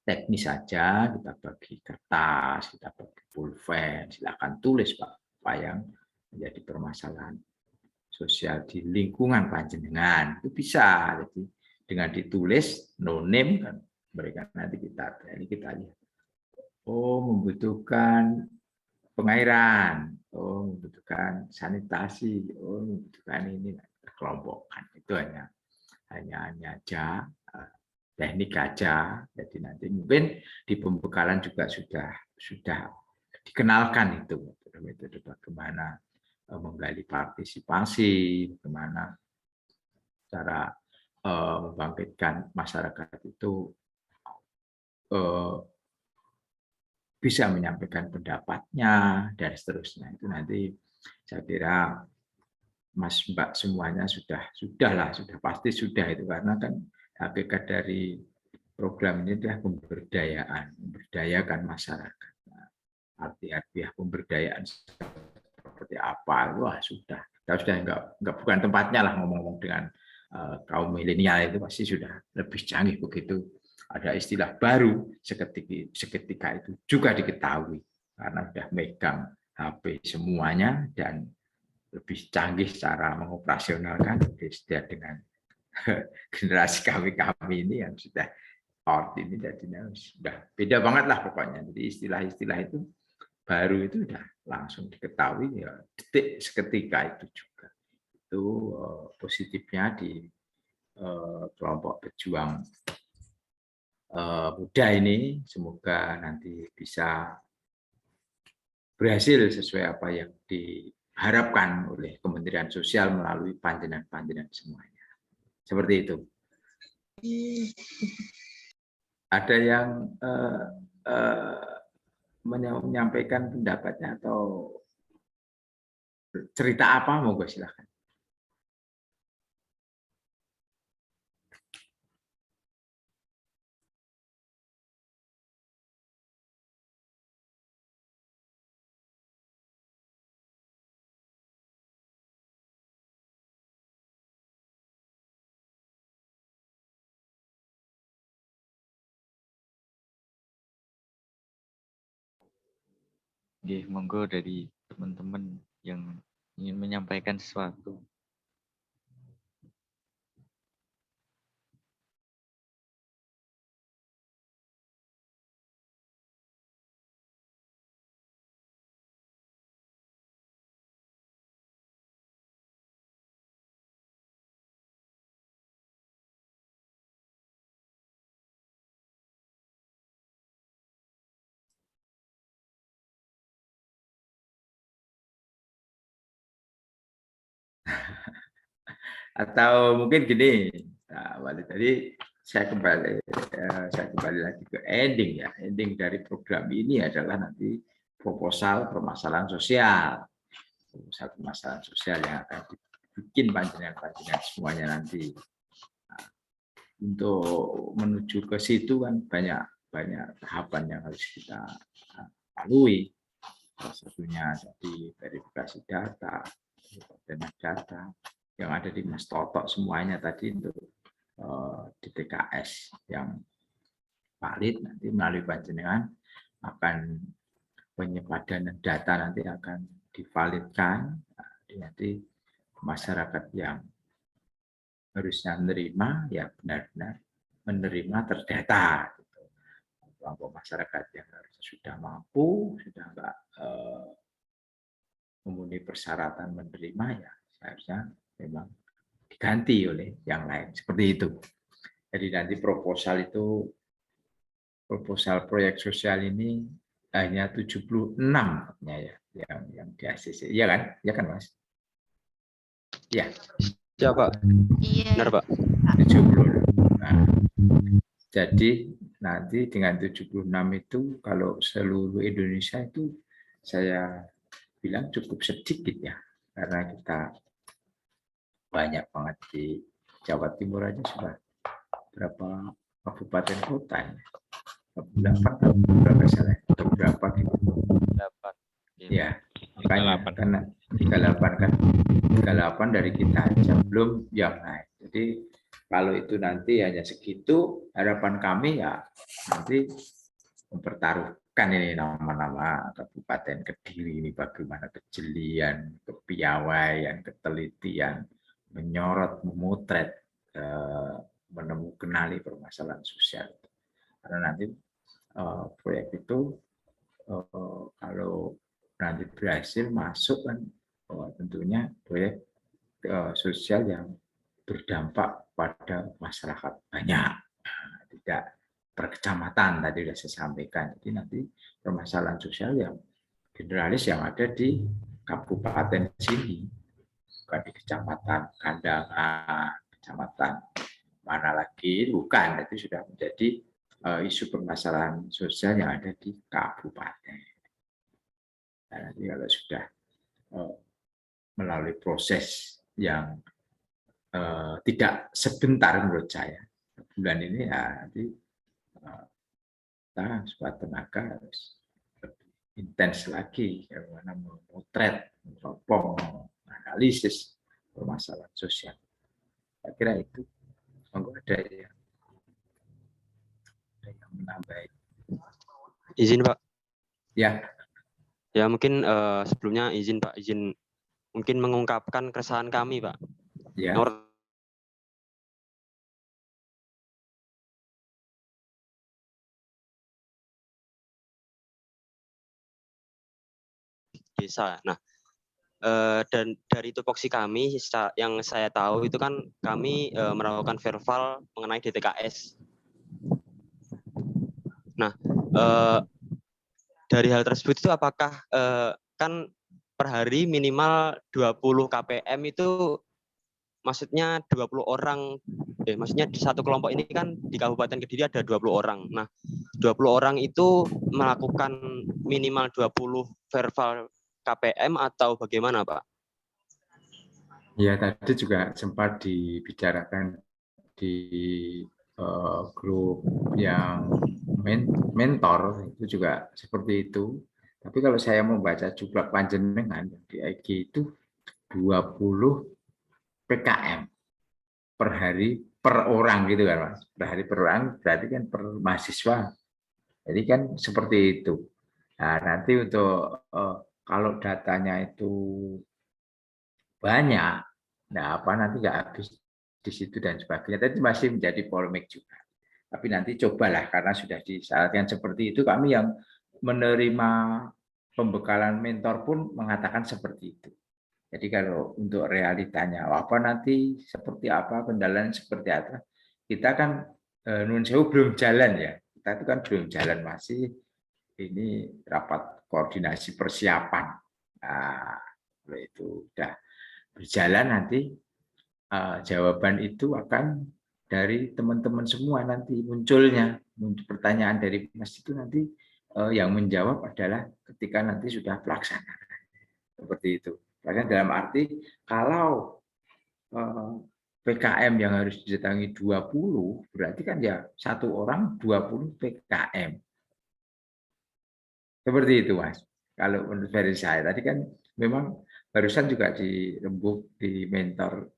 teknis saja, kita bagi kertas, kita bagi pulpen, silakan tulis Pak, apa yang menjadi permasalahan sosial di lingkungan panjenengan, itu bisa. Jadi dengan ditulis no name kan mereka nanti kita lihat, oh membutuhkan pengairan, membutuhkan sanitasi, membutuhkan ini, kelompokkan. Itu hanya aja teknik aja. Jadi nanti mungkin di pembekalan juga sudah dikenalkan itu metode bagaimana menggali partisipasi, bagaimana cara membangkitkan masyarakat itu bisa menyampaikan pendapatnya dan seterusnya. Itu nanti saya kira Mas Mbak semuanya sudah pasti sudah itu, karena kan hakikat dari program ini adalah memberdayakan masyarakat. Arti-arti pemberdayaan seperti apa, wah sudah bukan tempatnya lah ngomong-ngomong dengan kaum milenial, itu pasti sudah lebih canggih begitu. Ada istilah baru seketika itu juga diketahui karena sudah megang HP semuanya dan lebih canggih cara mengoperasionalkan dengan generasi kami ini yang sudah out ini, jadinya sudah beda banget lah pokoknya. Jadi istilah-istilah itu baru itu sudah langsung diketahui ya detik seketika itu juga. Itu positifnya di kelompok pejuang muda ini, semoga nanti bisa berhasil sesuai apa yang diharapkan oleh Kementerian Sosial melalui panjenengan semuanya. Seperti itu. Ada yang menyampaikan pendapatnya atau cerita apa, monggo silahkan. Monggo dari teman-teman yang ingin menyampaikan sesuatu. Atau mungkin gini, nah, tadi saya kembali lagi ke ending ya. Ending dari program ini adalah nanti proposal permasalahan sosial yang akan dibikin panjenengan semuanya nanti. Nah, untuk menuju ke situ kan banyak tahapan yang harus kita lalui. Salah satunya jadi verifikasi data, data yang ada di Mas Toto semuanya tadi untuk DTKS yang valid, nanti melalui panjenengan akan penyepadanan data nanti akan divalidkan, nanti masyarakat yang harusnya menerima ya benar-benar menerima terdata. Kelompok masyarakat yang harusnya sudah mampu, sudah enggak memenuhi persyaratan menerima, ya seharusnya memang diganti oleh yang lain, seperti itu. Jadi nanti proposal proyek sosial ini hanya 76 ya yang di ACC, iya kan? Iya kan, Mas? Ya. Ya, Pak. Iya. Benar, Pak. 70. Nah, jadi nanti dengan 76 itu kalau seluruh Indonesia itu saya bilang cukup sedikit ya, karena kita banyak banget di Jawa Timur aja sudah berapa kabupaten kota ya. Berapa salah? Berapa gitu. Ya, makanya karena 38 kan 38 dari kita aja belum yang lain. Jadi kalau itu nanti hanya segitu, harapan kami ya nanti mempertaruhkan ini nama-nama Kabupaten Kediri ini bagaimana kejelian, kepiawaian, ketelitian, menyorot, memotret, menemukan permasalahan sosial. Karena nanti proyek itu kalau nanti berhasil masuk kan, tentunya proyek sosial yang berdampak pada masyarakat banyak, tidak per kecamatan tadi sudah saya sampaikan. Jadi nanti permasalahan sosial yang generalis yang ada di kabupaten sini, bukan di kecamatan Kandangan, kecamatan mana lagi, bukan. Itu sudah menjadi isu permasalahan sosial yang ada di kabupaten. Nah, nanti kalau sudah melalui proses yang tidak sebentar menurut saya, bulan ini ya nanti kita sekuat tenaga harus lebih intens lagi bagaimana memotret, meneropong, menganalisis permasalahan sosial. Saya kira itu. Monggo ada yang menambah. Izin Pak. Ya. Ya mungkin sebelumnya izin Pak, izin mungkin mengungkapkan keresahan kami Pak. Ya. Desa. Nah, dan dari tupoksi kami yang saya tahu itu kan kami melakukan verbal mengenai DTKS. Nah, dari hal tersebut itu apakah kan per hari minimal 20 KPM itu maksudnya 20 orang, maksudnya di satu kelompok ini kan di Kabupaten Kediri ada 20 orang. Nah, 20 orang itu melakukan minimal 20 verbal KPM atau bagaimana, Pak? Ya, tadi juga sempat dibicarakan di grup yang mentor, itu juga seperti itu. Tapi kalau saya membaca jublak panjenengan di IG itu 20 PKM per hari per orang gitu kan Mas. Per hari per orang berarti kan per mahasiswa. Jadi kan seperti itu. Nah, nanti untuk kalau datanya itu banyak, nah apa nanti nggak habis di situ dan sebagainya. Tapi masih menjadi polemik juga. Tapi nanti cobalah karena sudah disyaratkan seperti itu, kami yang menerima pembekalan mentor pun mengatakan seperti itu. Jadi kalau untuk realitanya apa nanti seperti apa, kendalanya seperti apa, kita kan nun sewu belum jalan ya. Kita itu kan belum jalan, masih ini rapat koordinasi persiapan. Nah, kalau itu sudah berjalan nanti jawaban itu akan dari teman-teman semua nanti munculnya. Pertanyaan dari Mas itu nanti yang menjawab adalah ketika nanti sudah pelaksanaan. Seperti itu. Karena dalam arti kalau PKM yang harus didatangi 20, berarti kan ya satu orang 20 PKM. Seperti itu, Mas. Kalau menurut versi saya, tadi kan memang barusan juga dirembuk di mentor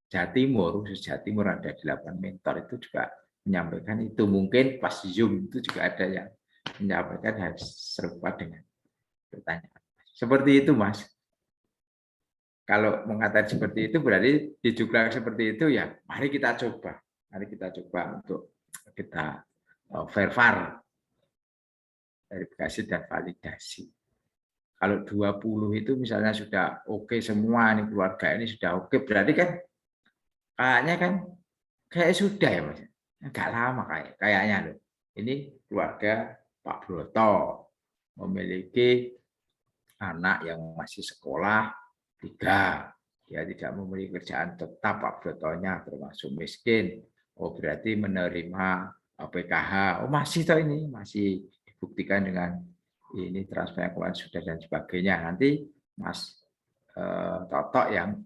Jawa Timur, khusus Jawa Timur ada 8 mentor itu juga menyampaikan itu. Mungkin pas Zoom itu juga ada yang menyampaikan hal serupa dengan pertanyaan. Seperti itu, Mas. Kalau mengatakan seperti itu berarti dijublak seperti itu ya. Mari kita coba. Mari kita coba untuk kita verbal, verifikasi dan validasi. Kalau 20 itu misalnya sudah oke semua nih, keluarga ini sudah oke, berarti kan kayaknya kan kayak sudah ya Mas. Enggak lama kayaknya loh. Ini keluarga Pak Broto memiliki anak yang masih sekolah 3, dia tidak memiliki kerjaan tetap, Pak Brotonya termasuk miskin. Oh berarti menerima PKH. Oh masih toh ini masih dibuktikan dengan ini transfer keuangan sudah dan sebagainya. Nanti Mas Toto yang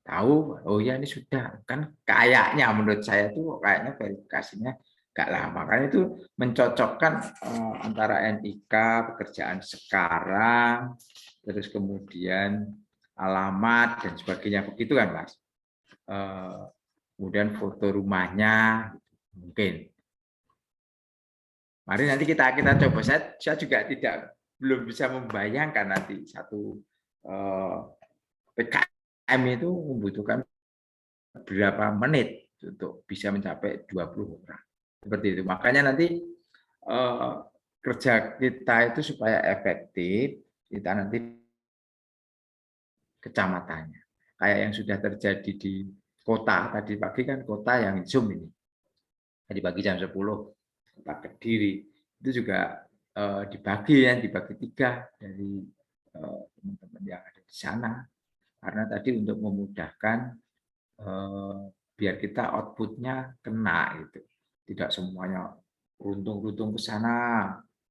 tahu, oh ya ini sudah kan kayaknya menurut saya tuh kayaknya verifikasinya nggak lama. Makanya itu mencocokkan antara NIK, pekerjaan sekarang, terus kemudian alamat dan sebagainya begitu kan Mas. Kemudian foto rumahnya mungkin. Mari nanti kita coba. Saya juga belum bisa membayangkan nanti satu PKM itu membutuhkan berapa menit untuk bisa mencapai 20 orang. Seperti itu. Makanya nanti kerja kita itu supaya efektif, kita nanti kecamatannya. Kayak yang sudah terjadi di kota, tadi pagi kan kota yang Zoom ini. Tadi pagi jam 10, kota Kediri. Itu juga dibagi 3 dari teman-teman yang ada di sana. Karena tadi untuk memudahkan biar kita outputnya kena gitu. Tidak semuanya runtung-runtung ke sana,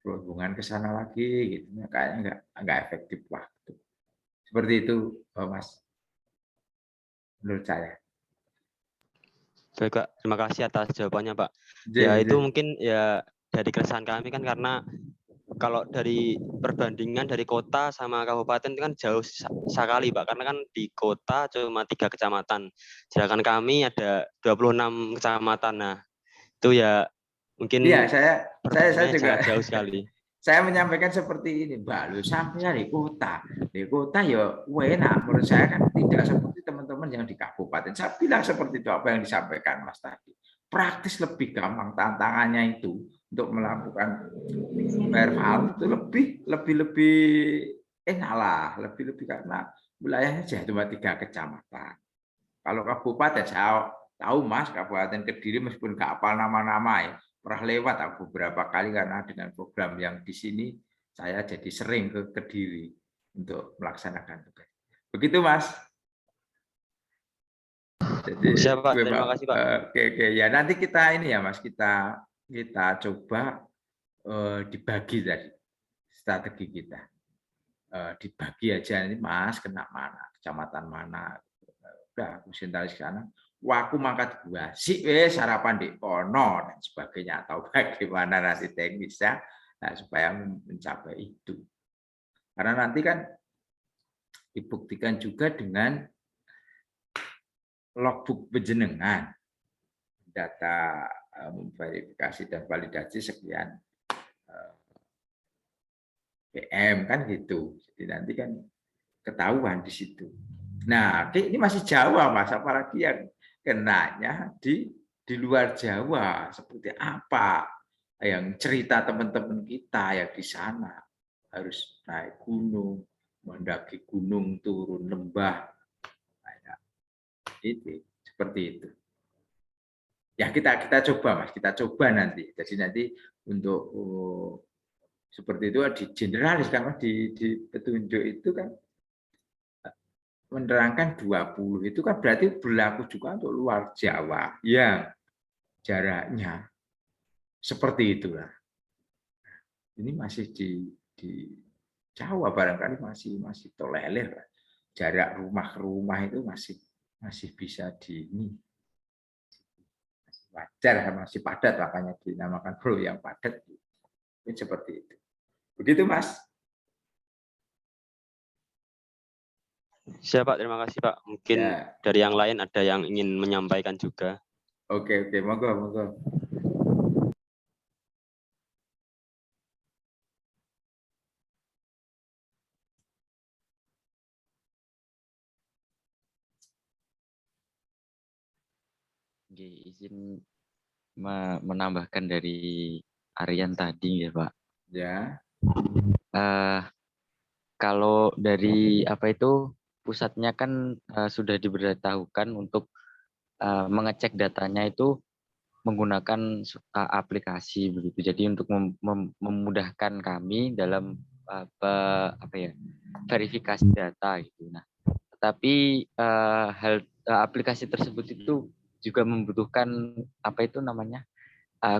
berhubungan ke sana lagi gitu. Kayaknya enggak efektif waktu. Seperti itu, Mas. Menurut saya. Baik, Pak. Terima kasih atas jawabannya, Pak. Ya, itu mungkin ya dari keresahan kami kan karena kalau dari perbandingan dari kota sama kabupaten itu kan jauh sekali, Pak. Karena kan di kota cuma 3 kecamatan. Sedangkan kami ada 26 kecamatan. Nah, itu ya mungkin iya, saya juga jauh sekali. Saya menyampaikan seperti ini, Mbak. Lu sampai di kota ya enak. Menurut saya kan tidak seperti teman-teman yang di kabupaten. Saya bilang seperti itu apa yang disampaikan Mas tadi. Praktis lebih gampang tantangannya itu untuk melakukan WFH itu lebih enak lah, lebih karena wilayahnya cuma 3 kecamatan. Kalau kabupaten saya tahu Mas, Kabupaten Kediri meskipun nggak hafal nama-nama ya, pernah lewat aku beberapa kali karena dengan program yang di sini saya jadi sering ke Kediri untuk melaksanakan tugas. Begitu Mas. Jadi siap, Pak. Terima kasih, Pak. Oke. Ya nanti kita ini ya Mas, kita coba dibagi tadi strategi kita. Dibagi aja ini Mas kena mana, kecamatan mana. Udah aku sentalis ke sana. Wah, aku mangkat gua sih sarapan di kono dan sebagainya atau bagaimana nanti teknisnya supaya mencapai itu. Karena nanti kan dibuktikan juga dengan logbook penjenengan, data memverifikasi dan validasi sekian PM kan gitu. Jadi nanti kan ketahuan di situ. Nah, ini masih Jawa Mas, apalagi yang kenanya di luar Jawa seperti apa yang cerita teman-teman kita yang di sana harus naik gunung, mendaki gunung, turun lembah, itu seperti itu. Ya kita coba Mas, kita coba nanti. Jadi nanti untuk seperti itu di generalis karena di petunjuk itu kan menerangkan 20 itu kan berarti berlaku juga untuk luar Jawa yang jaraknya seperti itulah. Ini masih di Jawa barangkali masih tolerir lah. Jarak rumah ke rumah itu masih bisa masih wajar, masih padat, makanya dinamakan pulau yang padat. Ini seperti itu. Begitu Mas. Siap Pak, terima kasih Pak. Mungkin dari yang lain ada yang ingin menyampaikan juga. Oke, monggo. Izin menambahkan dari Aryan tadi ya Pak. Ya. Kalau dari pusatnya kan sudah diberitahukan untuk mengecek datanya itu menggunakan aplikasi begitu. Jadi untuk memudahkan kami dalam verifikasi data gitu. Nah, tetapi aplikasi tersebut itu juga membutuhkan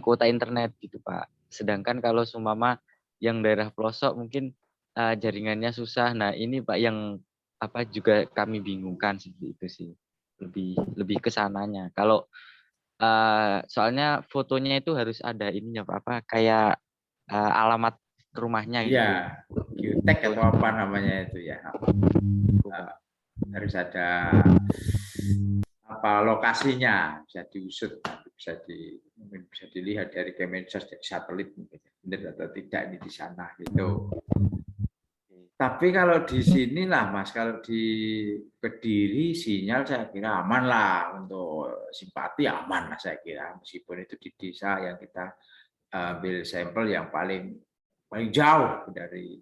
kuota internet gitu Pak. Sedangkan kalau seumpama yang daerah pelosok mungkin jaringannya susah. Nah, ini Pak yang juga kami bingungkan seperti itu sih. Lebih ke sananya. Kalau soalnya fotonya itu harus ada ininya Pak, kayak alamat rumahnya gitu. Iya, geotek atau apa namanya itu ya. Harus ada lokasinya, bisa diusut, mungkin bisa dilihat dari Kemensos, dari satelit, benar atau tidak ini di sana gitu. Tapi kalau di sinilah Mas, kalau di Kediri sinyal saya kira aman lah, untuk simpati aman lah saya kira, meskipun itu di desa yang kita ambil sampel yang paling paling jauh dari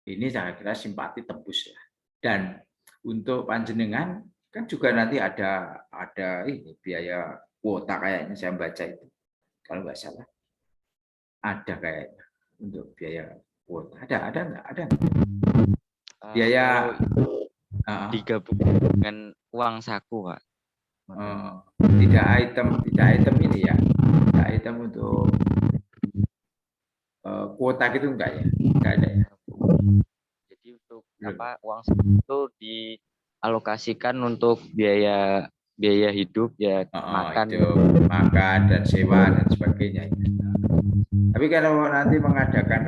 ini, saya kira simpati tebus lah. Dan untuk panjenengan kan juga nanti ada ini biaya kuota kayaknya, saya baca itu kalau nggak salah ada kayaknya untuk biaya kuota. Ada nggak? Biaya digabung dengan uang saku, Pak. Tidak item ini ya, tidak item untuk kuota gitu enggak ya? Enggak ada ya. Jadi untuk uang saku itu dialokasikan untuk biaya hidup ya, makan dan sewa dan sebagainya. Tapi kalau nanti mengadakan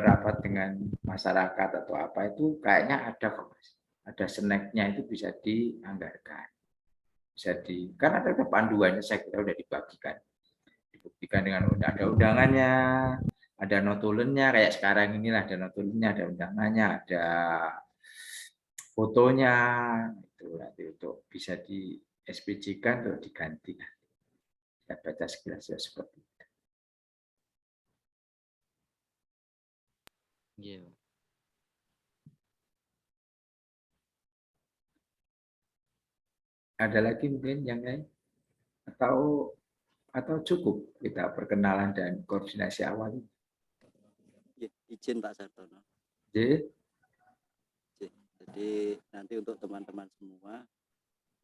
rapat dengan masyarakat atau apa itu kayaknya ada snacknya, itu bisa dianggarkan, karena ada panduannya, saya kira udah dibuktikan dengan ada undangannya, ada notulennya, kayak sekarang inilah ada notulennya, ada undangannya, ada fotonya, itu nanti untuk bisa di SPJ-kan atau diganti. Saya baca sekilas ya seperti itu. Yeah. Ada lagi mungkin yang lain? Atau cukup kita perkenalan dan koordinasi awal? Izin Pak Sartono. Jadi nanti untuk teman-teman semua,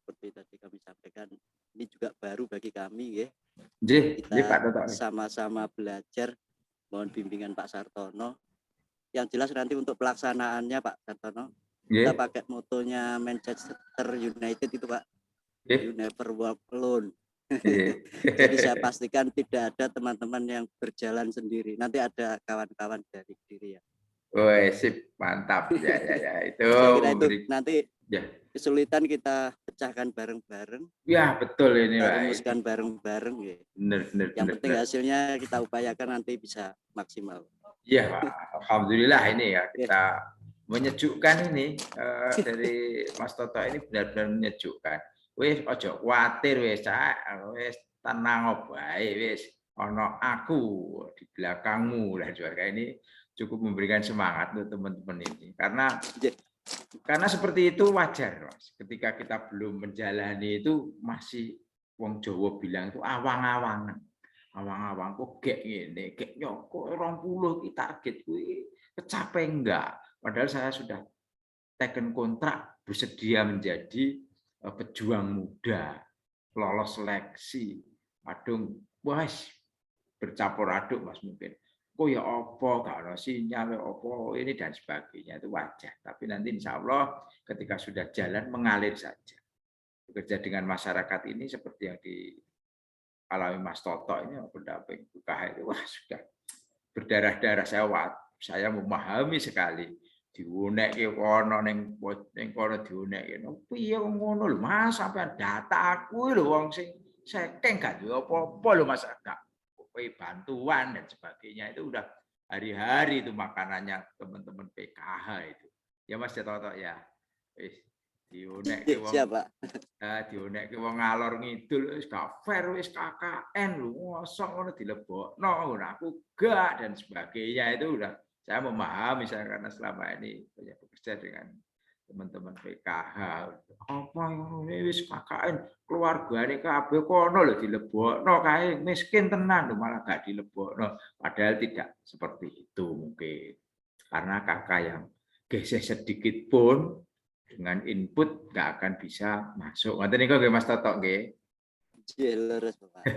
seperti tadi kami sampaikan, ini juga baru bagi kami ya. Kita sama-sama belajar, mohon bimbingan Pak Sartono. Yang jelas nanti untuk pelaksanaannya Pak Sartono, kita pakai motonya Manchester United itu Pak. You never walk alone. Jadi saya pastikan tidak ada teman-teman yang berjalan sendiri. Nanti ada kawan-kawan dari Kediri ya. Woi, sip, mantap ya itu. Saya kira itu nanti kesulitan kita pecahkan bareng-bareng. Ya betul ini kita Pak. Rumuskan bareng-bareng ya. Benar. Yang penting hasilnya kita upayakan nanti bisa maksimal. Ya, alhamdulillah ini ya kita menyejukkan ini dari Mas Toto ini benar-benar menyejukkan. Wis ojo khawatir wis tenang bae wis ono aku di belakangmu lah, juga ini cukup memberikan semangat untuk teman-teman ini, karena seperti itu wajar Mas. Ketika kita belum menjalani itu masih wong Jawa bilang itu awang-awangan kok gek ngene gek nyoko 20 kita target kuwi kecapai enggak, padahal saya sudah taken kontrak bersedia menjadi pejuang muda, lolos seleksi, adung wes bercampur aduk Mas, mungkin kok ya apa gak ada sinyal apa ini dan sebagainya, itu wajar. Tapi nanti insya Allah ketika sudah jalan mengalir saja. Bekerja dengan masyarakat ini seperti yang dialami Mas Toto ini, pendamping UKH itu wah sudah berdarah-darah, saya memahami sekali. Diunekke kono ning kono diunekke piye ngono lho Mas, sampean data aku lho wong sing sekeng gak duwe apa-apa lho Mas, gak bantuan dan sebagainya, itu udah hari-hari itu makanannya teman-teman PKH itu ya Mas Toto ya. Wis diunekke wong diunekke wong ngalor ngidul wis gak fair, wis KKN lho mosok ngono dilebokno, aku gak dan sebagainya, itu udah saya memahami, saya karena selama ini banyak bekerja dengan teman-teman PKH. Apa ini wis KKN keluargane kabeh kono lho dilebokno kae, miskin tenan lho malah gak dilebokno. Padahal tidak seperti itu mungkin. Karena kakak yang geseh sedikit pun dengan input nggak akan bisa masuk. Ngoten niku nggih Mas Toto nggih. Leres Bapak.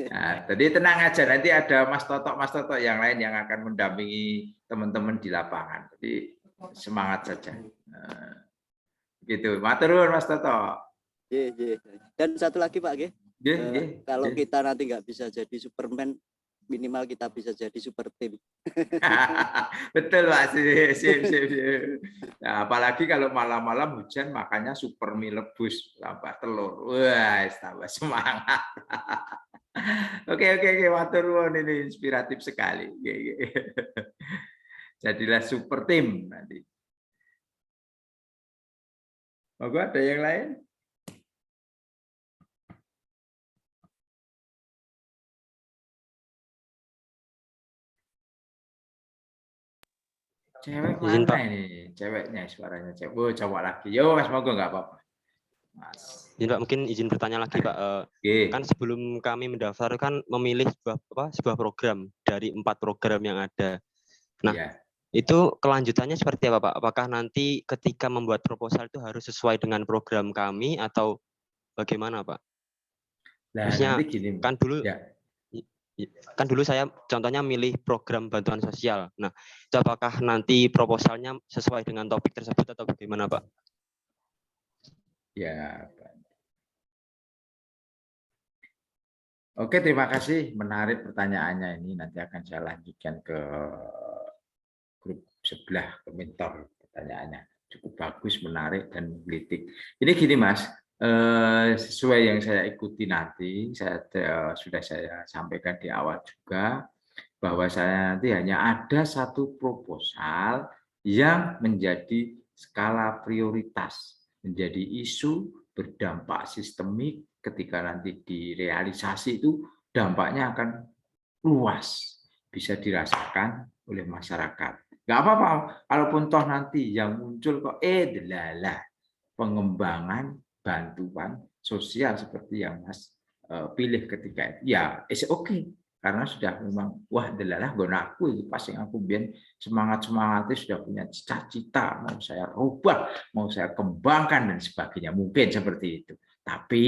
Nah, jadi tenang aja, nanti ada Mas Toto yang lain yang akan mendampingi teman-teman di lapangan. Jadi semangat saja. Gitu. Matur nuwun Mas Toto. Dan satu lagi Pak, kalau kita nanti nggak bisa jadi Superman, minimal kita bisa jadi super tim. Betul Pak, sip. Nah, apalagi kalau malam-malam hujan, makanya super mie lebus tambah telur. Wah, tambah semangat. Oke, matur nuwun, ini inspiratif sekali. Jadilah super tim nanti. Monggo ada yang lain? Cewek Izin, mana Pak. ini? Ceweknya suaranya cewek. Oh, cowok lagi. Yo, Mas, monggo nggak apa-apa. Mas. Izin, Pak, mungkin izin bertanya lagi, Pak. Kan sebelum kami mendaftar kan memilih sebuah program dari 4 program yang ada. Nah, itu kelanjutannya seperti apa, Pak? Apakah nanti ketika membuat proposal itu harus sesuai dengan program kami atau bagaimana, Pak? Nah, Maksudnya nanti gini, kan dulu ya. Kan dulu saya contohnya milih program bantuan sosial. Nah, itu apakah nanti proposalnya sesuai dengan topik tersebut atau bagaimana, Pak? Ya. Oke, terima kasih. Menarik pertanyaannya ini. Nanti akan saya lanjutkan ke grup sebelah komentar pertanyaannya. Cukup bagus, menarik, dan menggelitik. Ini gini, Mas. Sesuai yang saya ikuti nanti, sudah saya sampaikan di awal juga, bahwa saya nanti hanya ada satu proposal yang menjadi skala prioritas, menjadi isu berdampak sistemik ketika nanti direalisasi itu dampaknya akan luas, bisa dirasakan oleh masyarakat. Nggak apa-apa, kalaupun toh nanti yang muncul kok adalah pengembangan bantuan sosial seperti yang Mas pilih ketika itu, ya it's okay. Karena sudah memang wah delalah gonaku itu pas yang aku biar semangatnya sudah punya cita-cita mau saya rubah, mau saya kembangkan dan sebagainya, mungkin seperti itu. Tapi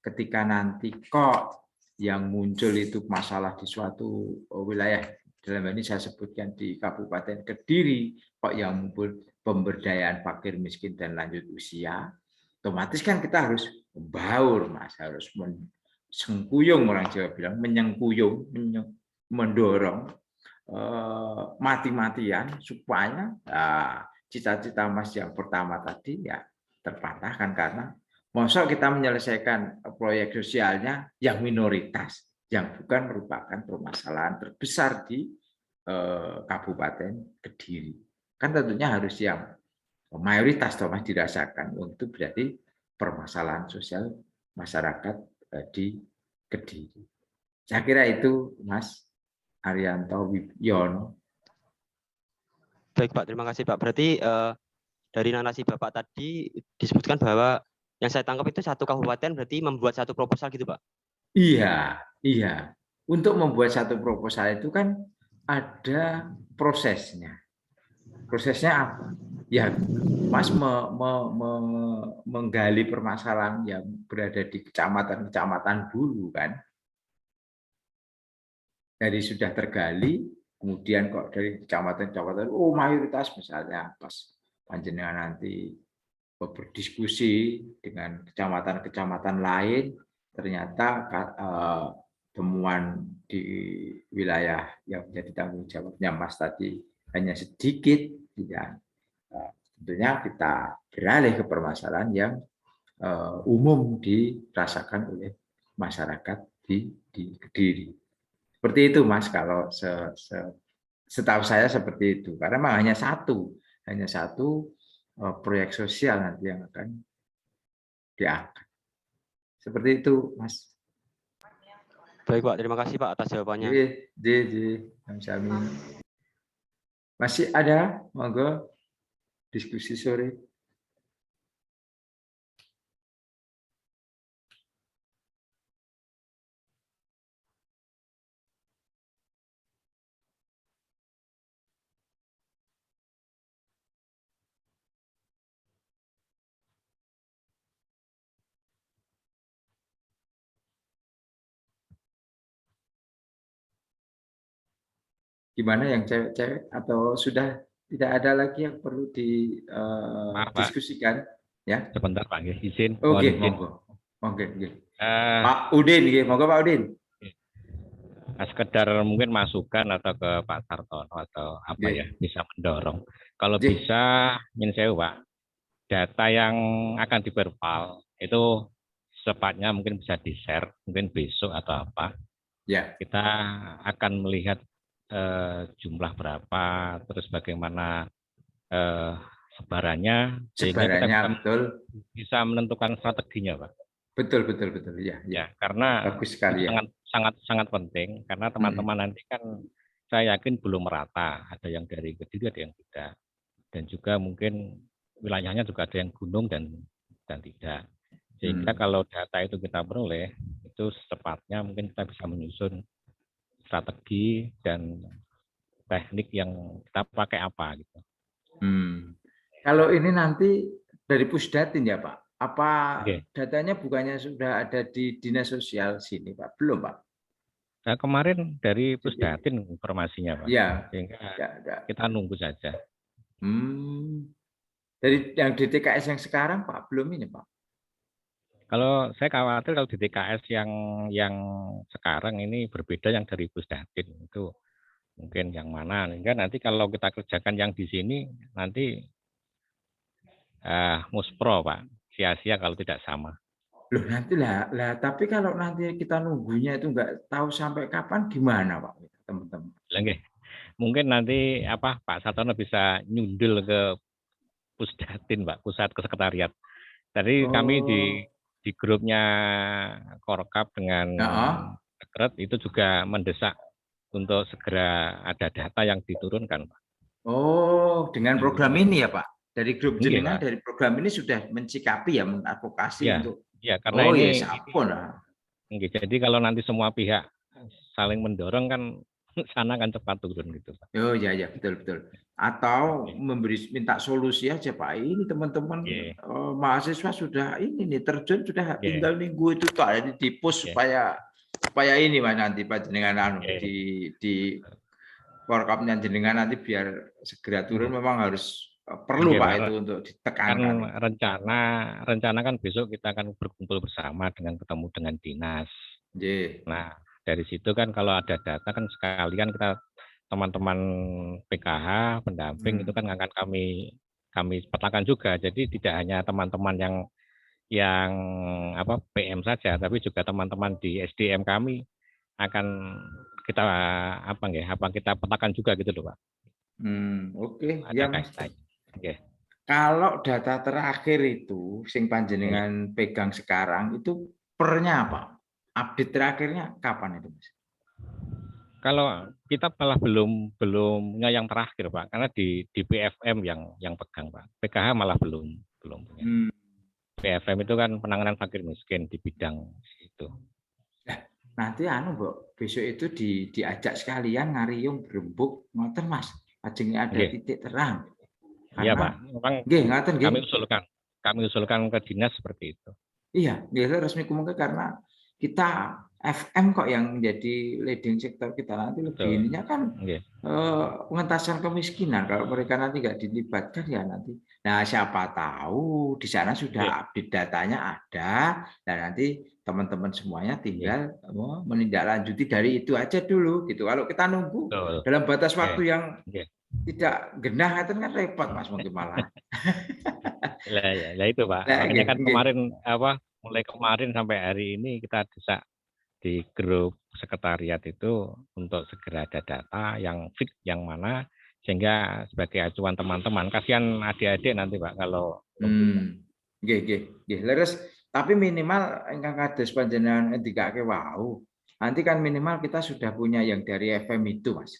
ketika nanti kok yang muncul itu masalah di suatu wilayah, dalam ini saya sebutkan di Kabupaten Kediri, kok yang muncul pemberdayaan fakir miskin dan lanjut usia, otomatis kan kita harus membaur, Mas, harus sengkuyung, orang Jawa bilang menyengkuyung, mendorong mati-matian supaya cita-cita Mas yang pertama tadi ya terpatahkan, karena masa kita menyelesaikan proyek sosialnya yang minoritas, yang bukan merupakan permasalahan terbesar di Kabupaten Kediri. Kan tentunya harus yang mayoritas Mas dirasakan, untuk berarti permasalahan sosial masyarakat di Kediri. Saya kira itu, Mas Arianto Wibyono. Baik, Pak, terima kasih, Pak. Berarti dari narasi Bapak tadi disebutkan bahwa yang saya tangkap itu satu kabupaten berarti membuat satu proposal gitu, Pak? Iya, iya. Untuk membuat satu proposal itu kan ada prosesnya. Prosesnya apa? Ya, Mas menggali permasalahan yang berada di kecamatan-kecamatan dulu kan. Dari sudah tergali, kemudian kok dari kecamatan-kecamatan, oh mayoritas misalnya pas panjenengan nanti berdiskusi dengan kecamatan-kecamatan lain, ternyata temuan di wilayah yang menjadi tanggung jawabnya Mas tadi hanya sedikit, ya. Tentunya kita beralih ke permasalahan yang umum dirasakan oleh masyarakat di Kediri. Seperti itu, Mas, kalau setahu saya seperti itu. Karena memang hanya satu proyek sosial nanti yang akan diangkat. Seperti itu, Mas. Baik, Pak. Terima kasih, Pak, atas jawabannya. Masih ada? Monggo diskusi sore. Gimana yang cewek-cewek, atau sudah tidak ada lagi yang perlu didiskusikan? Ya. Sebentar, Pak, izin. Oke, monggo. Oke. Pak Udin, monggo Pak Udin. Sekedar mungkin masukan atau ke Pak Sartono atau apa ya, bisa mendorong. Kalau bisa, Pak, data yang akan diperval itu secepatnya mungkin bisa di-share, mungkin besok atau apa. Ya. Kita akan melihat jumlah berapa, terus bagaimana sebarannya, sehingga kita bisa menentukan strateginya, Pak. Betul ya. Ya, karena bagus sekali, sangat penting, karena teman-teman nanti kan saya yakin belum merata. Ada yang dari Kediri, ada yang tidak. Dan juga mungkin wilayahnya juga ada yang gunung dan tidak. Sehingga kalau data itu kita peroleh, itu secepatnya mungkin kita bisa menyusun strategi dan teknik yang kita pakai apa gitu. Kalau ini nanti dari Pusdatin ya Pak? Apa datanya bukannya sudah ada di Dinas Sosial sini Pak? Belum Pak? Nah, kemarin dari Pusdatin informasinya Pak. Ya. Sehingga kita nunggu saja. Dari yang DTKS yang sekarang Pak belum ini Pak? Kalau saya khawatir kalau DTKS yang sekarang ini berbeda yang dari Pusdatin itu mungkin yang mana? Sehingga nanti kalau kita kerjakan yang di sini nanti muspro Pak, sia-sia kalau tidak sama. Loh nanti lah, tapi kalau nanti kita nunggunya itu nggak tahu sampai kapan gimana Pak, teman-teman? Mungkin nanti Pak Sartono bisa nyundul ke Pusdatin Pak, pusat sekretariat. Tadi kami di grupnya Korkap dengan Sekret itu juga mendesak untuk segera ada data yang diturunkan Pak. Oh, dengan program ini ya Pak? Dari grup jenengan dari program ini sudah mencikapi ya, mengadvokasi untuk. Ya, karena ini. Jadi kalau nanti semua pihak saling mendorong kan sana kan cepat turun gitu Pak. Oh ya betul. Atau minta solusi aja Pak. Ini teman-teman mahasiswa sudah ini nih terjun sudah tinggal minggu itu Pak. Jadi dipus supaya ini Pak nanti Pak jenengan di Korkapnya jenengan nanti biar segera turun memang harus perlu Pak itu untuk ditekankan. Rencana kan besok kita akan berkumpul bersama ketemu dengan dinas. Nah dari situ kan kalau ada data kan sekalian kita teman-teman PKH pendamping itu kan akan kami petakan juga. Jadi tidak hanya teman-teman yang PM saja, tapi juga teman-teman di SDM kami akan kita kita petakan juga gitu loh Pak. Oke. Kalau data terakhir itu sing panjenengan pegang sekarang itu pernya apa? Update terakhirnya kapan itu Mas? Kalau kita malah belum yang terakhir Pak, karena di PFM yang pegang Pak. PKH malah belum punya. PFM itu kan penanganan fakir miskin di bidang itu. Nanti besok itu diajak sekalian ngariung berembuk ngoten Mas. Ajengnya ada titik terang. Iya Pak, memang kami usulkan ke dinas seperti itu. Iya, resmi kemungkinan karena kita FM kok yang menjadi leading sektor kita nanti lebih ininya kan pengentasan kemiskinan. Kalau mereka nanti nggak dilibatkan ya nanti. Nah siapa tahu di sana sudah update datanya ada dan nanti teman-teman semuanya tinggal menindaklanjuti dari itu aja dulu gitu. Kalau kita nunggu dalam batas waktu yang tidak genah itu kan repot Mas mungkin malah. Lah itu Pak. Makanya kan kemarin mulai kemarin sampai hari ini kita desak di grup sekretariat itu untuk segera ada data yang fit yang mana sehingga sebagai acuan teman-teman. Kasihan adik-adik nanti Pak kalau leres. Tapi minimal ingkang kados panjenengan ngendikake nanti kan minimal kita sudah punya yang dari FM itu Mas.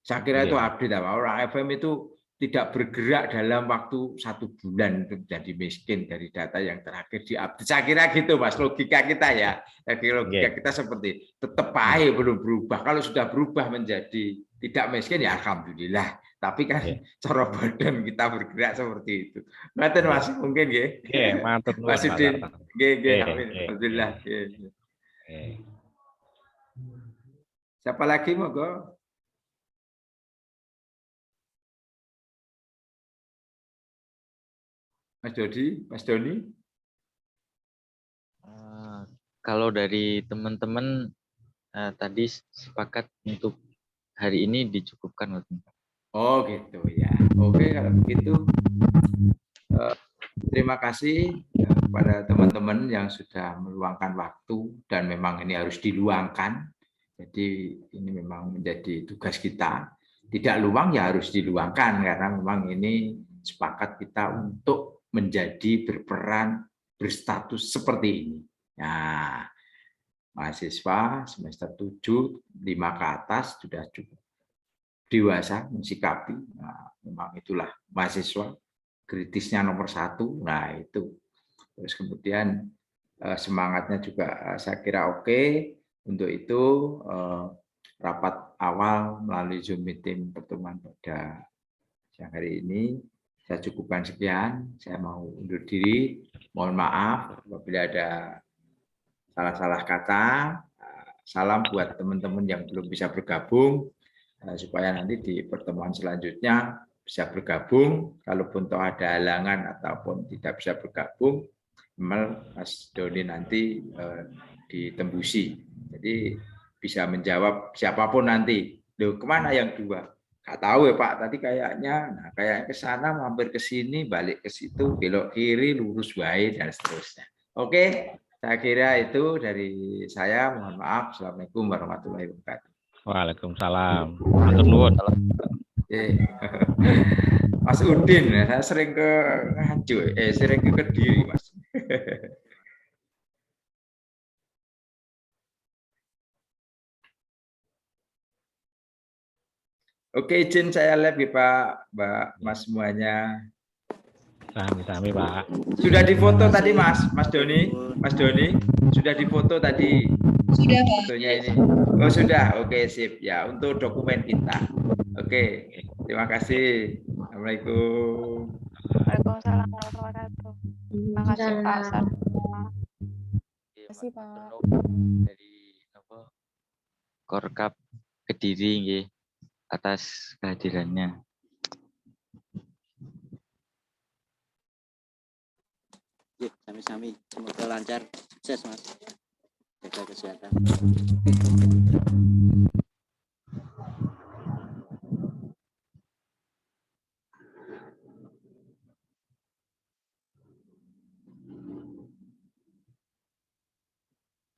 Saya kira itu update orang FM itu tidak bergerak dalam waktu 1 bulan untuk jadi miskin dari data yang terakhir diupdate. Saya kira gitu Mas, logika kita ya. Logika kita seperti tetap aja belum berubah. Kalau sudah berubah menjadi tidak miskin ya alhamdulillah. Tapi kan cara badan kita bergerak seperti itu. Ngaten Mas, mungkin nggih. Mantap Mas Udin. Nggih, alhamdulillah. Siapa lagi monggo? Mas Doni? Kalau dari teman-teman tadi sepakat untuk hari ini dicukupkan. Oh gitu ya. Oke kalau begitu terima kasih kepada teman-teman yang sudah meluangkan waktu dan memang ini harus diluangkan. Jadi ini memang menjadi tugas kita. Tidak luang ya harus diluangkan karena memang ini sepakat kita untuk menjadi berperan berstatus seperti ini. Nah, mahasiswa semester 7, 5 ke atas sudah cukup dewasa mensikapi. Nah, memang itulah mahasiswa kritisnya nomor 1. Nah itu. Terus kemudian semangatnya juga saya kira oke. Untuk itu rapat awal melalui Zoom meeting pertemuan pada siang hari ini saya cukupkan sekian. Saya mau undur diri. Mohon maaf apabila ada salah-salah kata. Salam buat teman-teman yang belum bisa bergabung, supaya nanti di pertemuan selanjutnya bisa bergabung. Kalaupun toh ada halangan ataupun tidak bisa bergabung, Mas Doni nanti ditembusi. Jadi bisa menjawab siapapun nanti. Loh, kemana yang 2? Nggak tahu ya Pak, tadi kayaknya, nah kayak ke sana, mampir ke sini, balik ke situ, belok kiri, lurus baik, dan seterusnya. Oke, saya kira itu dari saya. Mohon maaf. Assalamualaikum warahmatullahi wabarakatuh. Waalaikumsalam. Matur nuwun. Mas Udin, saya sering ke Nganjuk, sering ke Kediri, Mas. Oke, izin saya live ya Pak, Mbak, Mas semuanya. Sami-sami Pak. Sudah difoto tadi Mas Doni, sudah difoto tadi. Sudah Pak. Fotonya ini. Oh sudah, oke sip ya untuk dokumen kita. Oke, terima kasih. Assalamualaikum. Waalaikumsalam warahmatullahi wabarakatuh. Terima kasih Pak. Terima kasih Pak. Dari Korkap Kediri nggih atas kehadirannya. Sami-sami, semoga lancar, sukses Mas, jaga kesehatan.